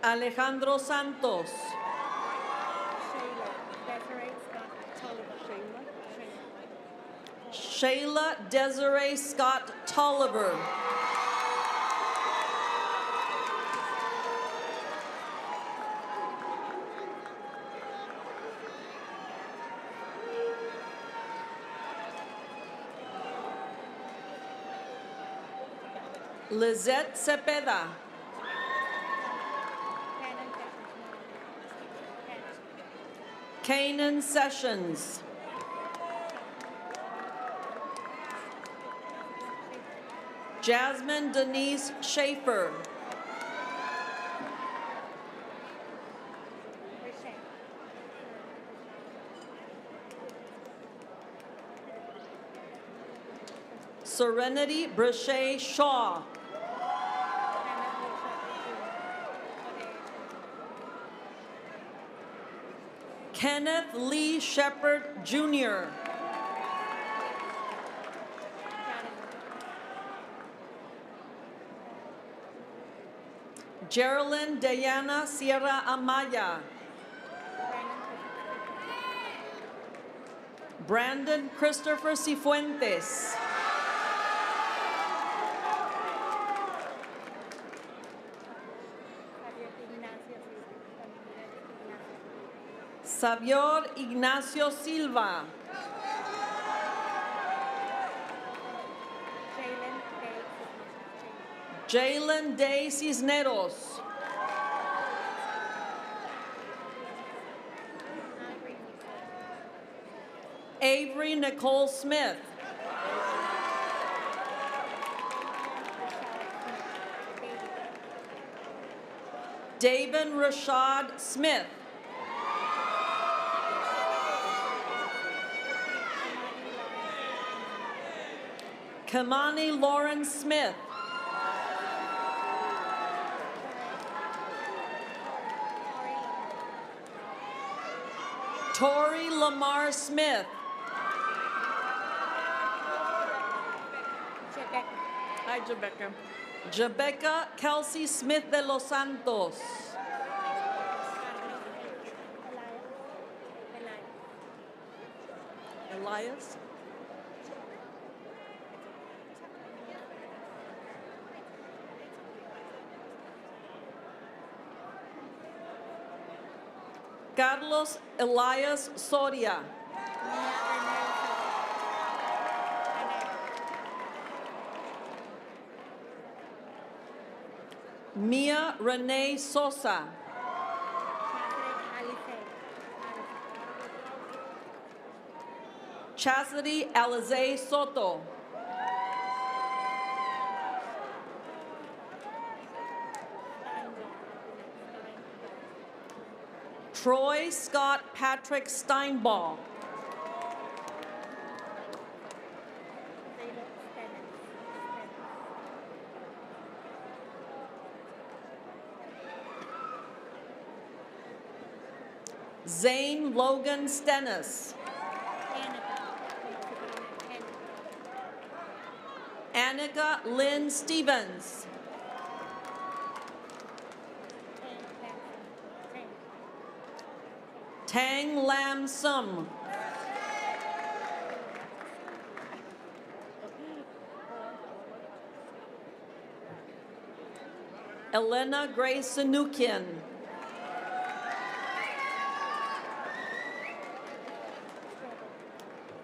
Alejandro Santos. Shayla Desiree Scott Tolliver. Lizette Cepeda. Kanan Sessions. Jasmine Denise Schaefer. Serenity Brachet Shaw. Kenneth Lee Shepard, Jr. Geraldine Diana Sierra Amaya. Brandon Christopher Cifuentes. Xavier Ignacio Silva. Jalen Day Cisneros. Avery Nicole Smith. David Rashad Smith. Kamani Lauren Smith. Tori Lamar Smith. Hi, Jebecca. Jebecca Kelsey Smith de los Santos. Elias. Carlos Elias Soria. Mia Renee Sosa. Chastity Alize Soto. Troy Scott Patrick Steinball. Zane Logan Stennis. Annika Lynn Stevens. Tang Lam Sum. Elena Grace Sanukian.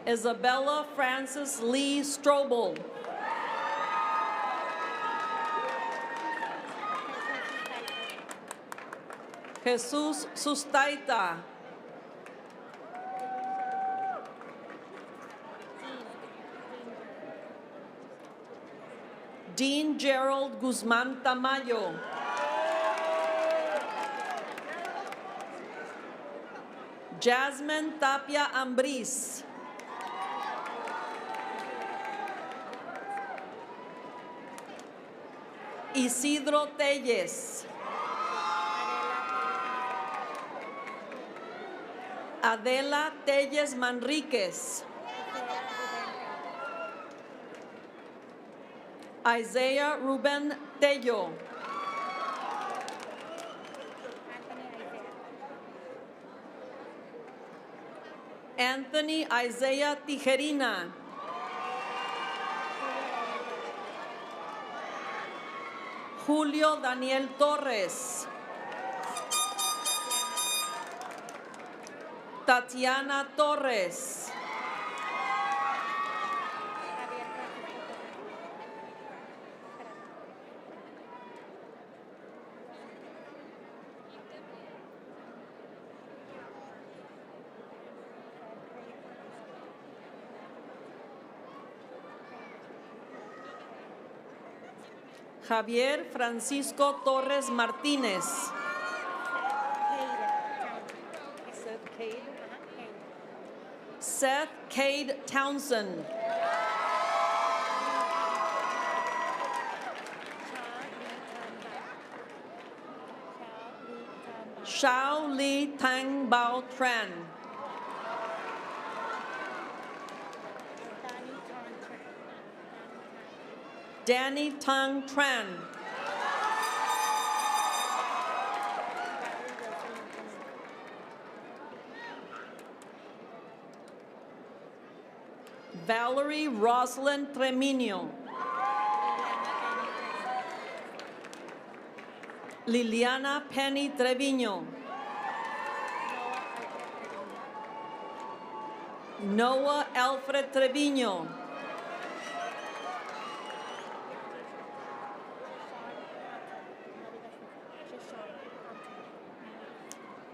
Isabella Francis Lee Strobel. Jesus Sustaita. Dean Gerald Guzman Tamayo. Jasmine Tapia Ambris. Isidro Telles. Adela Telles Manriquez. Isaiah Ruben Tello. Anthony Isaiah Tijerina. Julio Daniel Torres. Tatiana Torres. Javier Francisco Torres Martínez. Seth Cade Townsend. Shao Li Tang Bao Tran. Danny Tang Tran. Valerie Rosalind Tremino. Liliana Penny Trevino. Noah Alfred Trevino.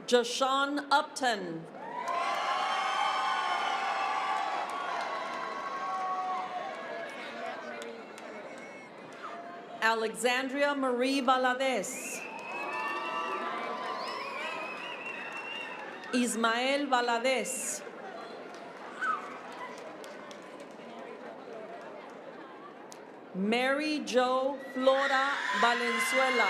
Jashawn Upton. Alexandria Marie Valadez. Ismael Valadez. Mary Jo Flora Valenzuela.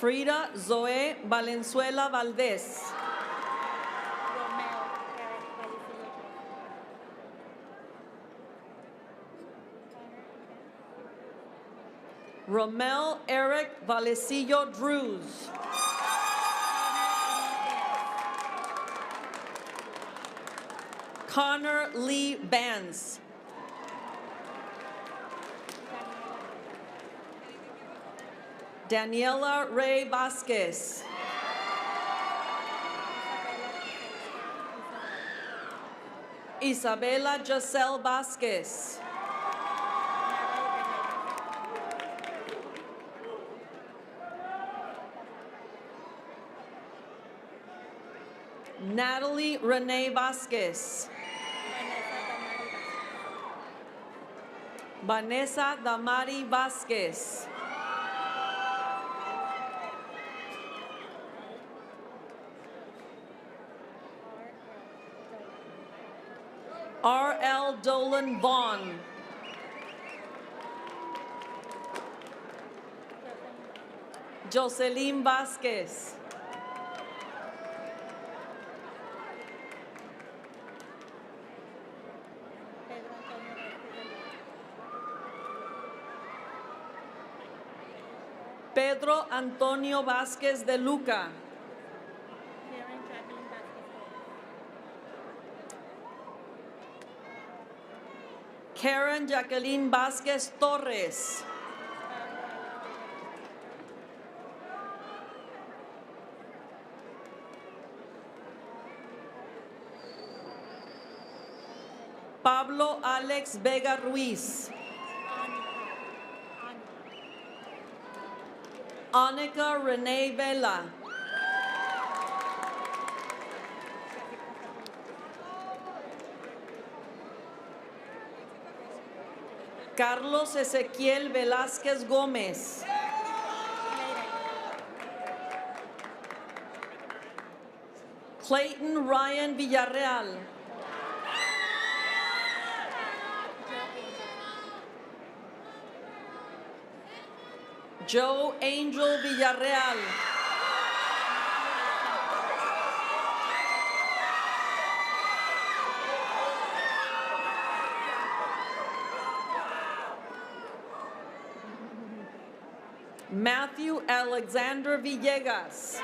Frida Zoe Valenzuela Valdez. Romel Eric Valecillo Drews. Connor Lee Bands. Daniela Ray Vasquez. Isabela Giselle Vasquez. Natalie Renee Vasquez. Vanessa Damari Vasquez. R.L. Dolan Vaughn. Jocelyn Vasquez. Pedro Antonio Vasquez de Luca. Karen Jacqueline Vasquez Torres. Pablo Alex Vega Ruiz. Anika Renee Vela. Carlos Ezequiel Velázquez Gómez. Clayton Ryan Villarreal. Joe Angel Villarreal. Matthew Alexander Villegas.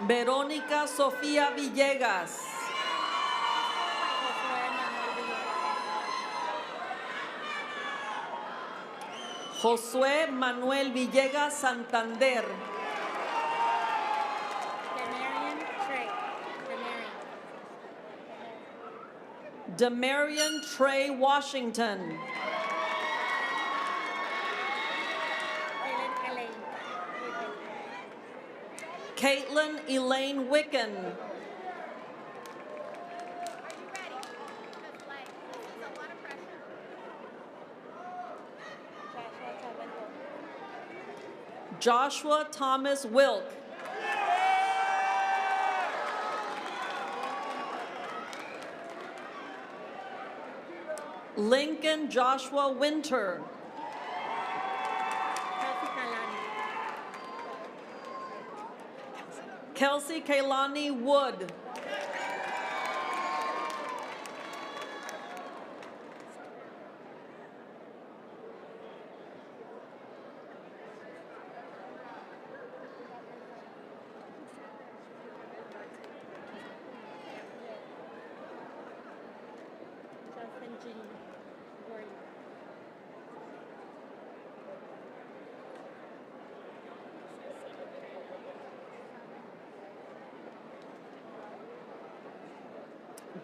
Verónica Sofía Villegas. Josué Manuel Villegas Santander. Demarion Trey Washington. Caitlin Elaine Wicken. Joshua Thomas Wilk. Lincoln Joshua Winter. Kelsey Kaylani Wood.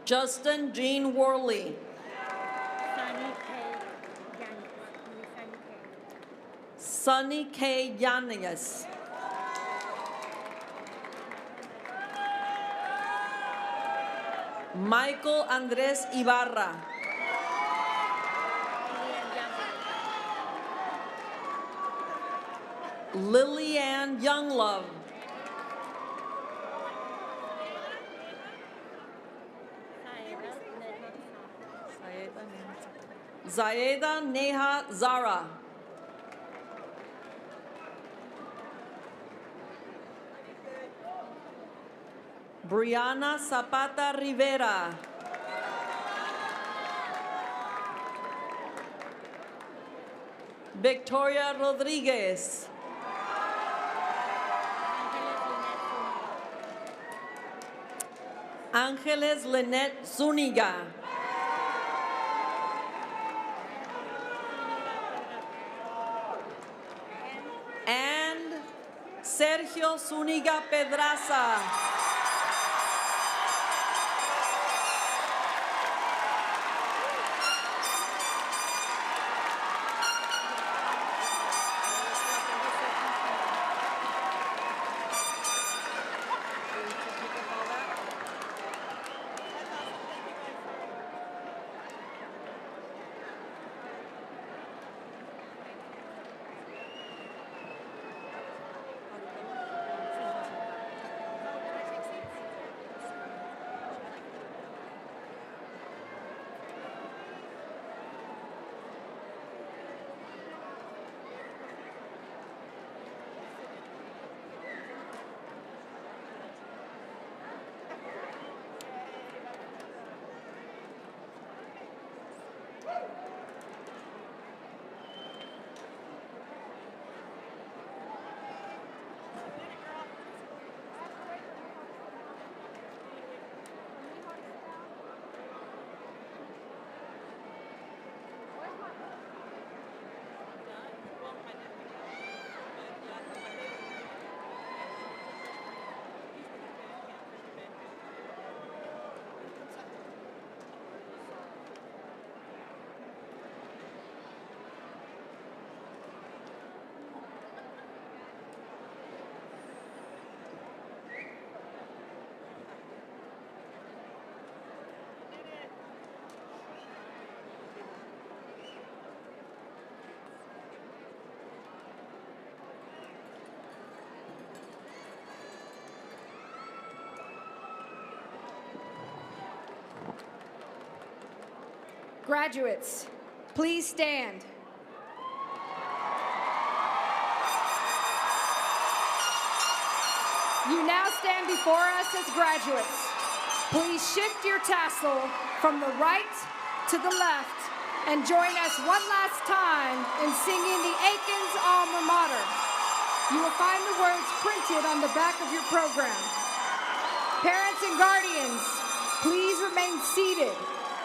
Justin Jean Worley. Sunny K. Yanis. Michael Andres Ibarra. Lillian Younglove. Zaida Neha Zara. Brianna Zapata Rivera. Victoria Rodriguez. Ángeles Lynette Zúñiga. And Sergio Zúñiga Pedraza. Graduates, please stand. You now stand before us as graduates. Please shift your tassel from the right to the left and join us one last time in singing the Akins alma mater. You will find the words printed on the back of your program. Parents and guardians, please remain seated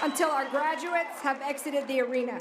until our graduates have exited the arena.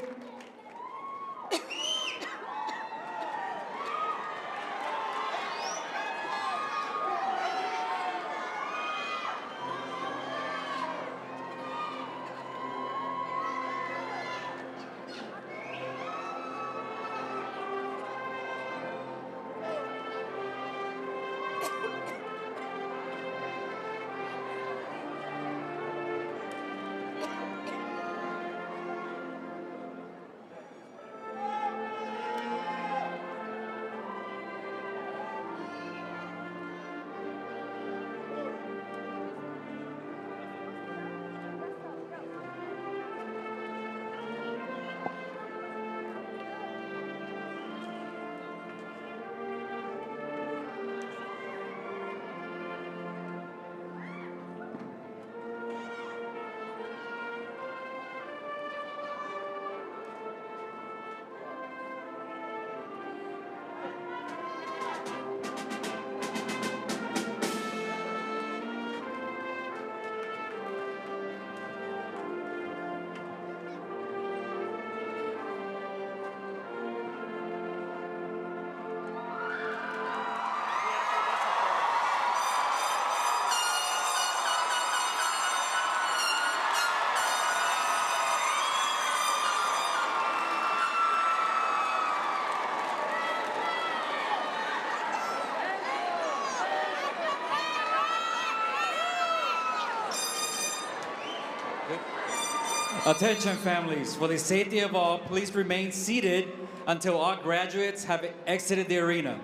Attention families, for the safety of all, please remain seated until all graduates have exited the arena.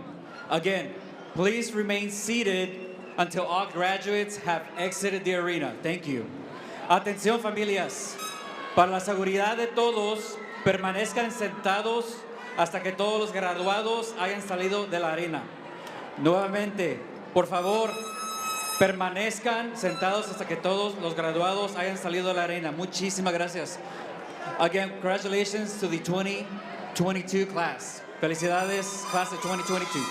Again, please remain seated until all graduates have exited the arena. Thank you. Atención familias, para la seguridad de todos, permanezcan sentados hasta que todos los graduados hayan salido de la arena. Nuevamente, por favor, permanezcan sentados hasta que todos los graduados hayan salido de la arena. Muchísimas gracias. Again, congratulations to the 2022 class. Felicidades, class of 2022.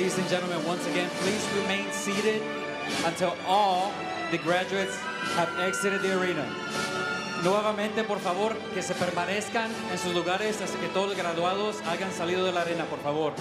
Ladies and gentlemen, once again, please remain seated until all the graduates have exited the arena. Nuevamente, por favor, que se permanezcan en sus lugares hasta que todos los graduados hayan salido de la arena, por favor.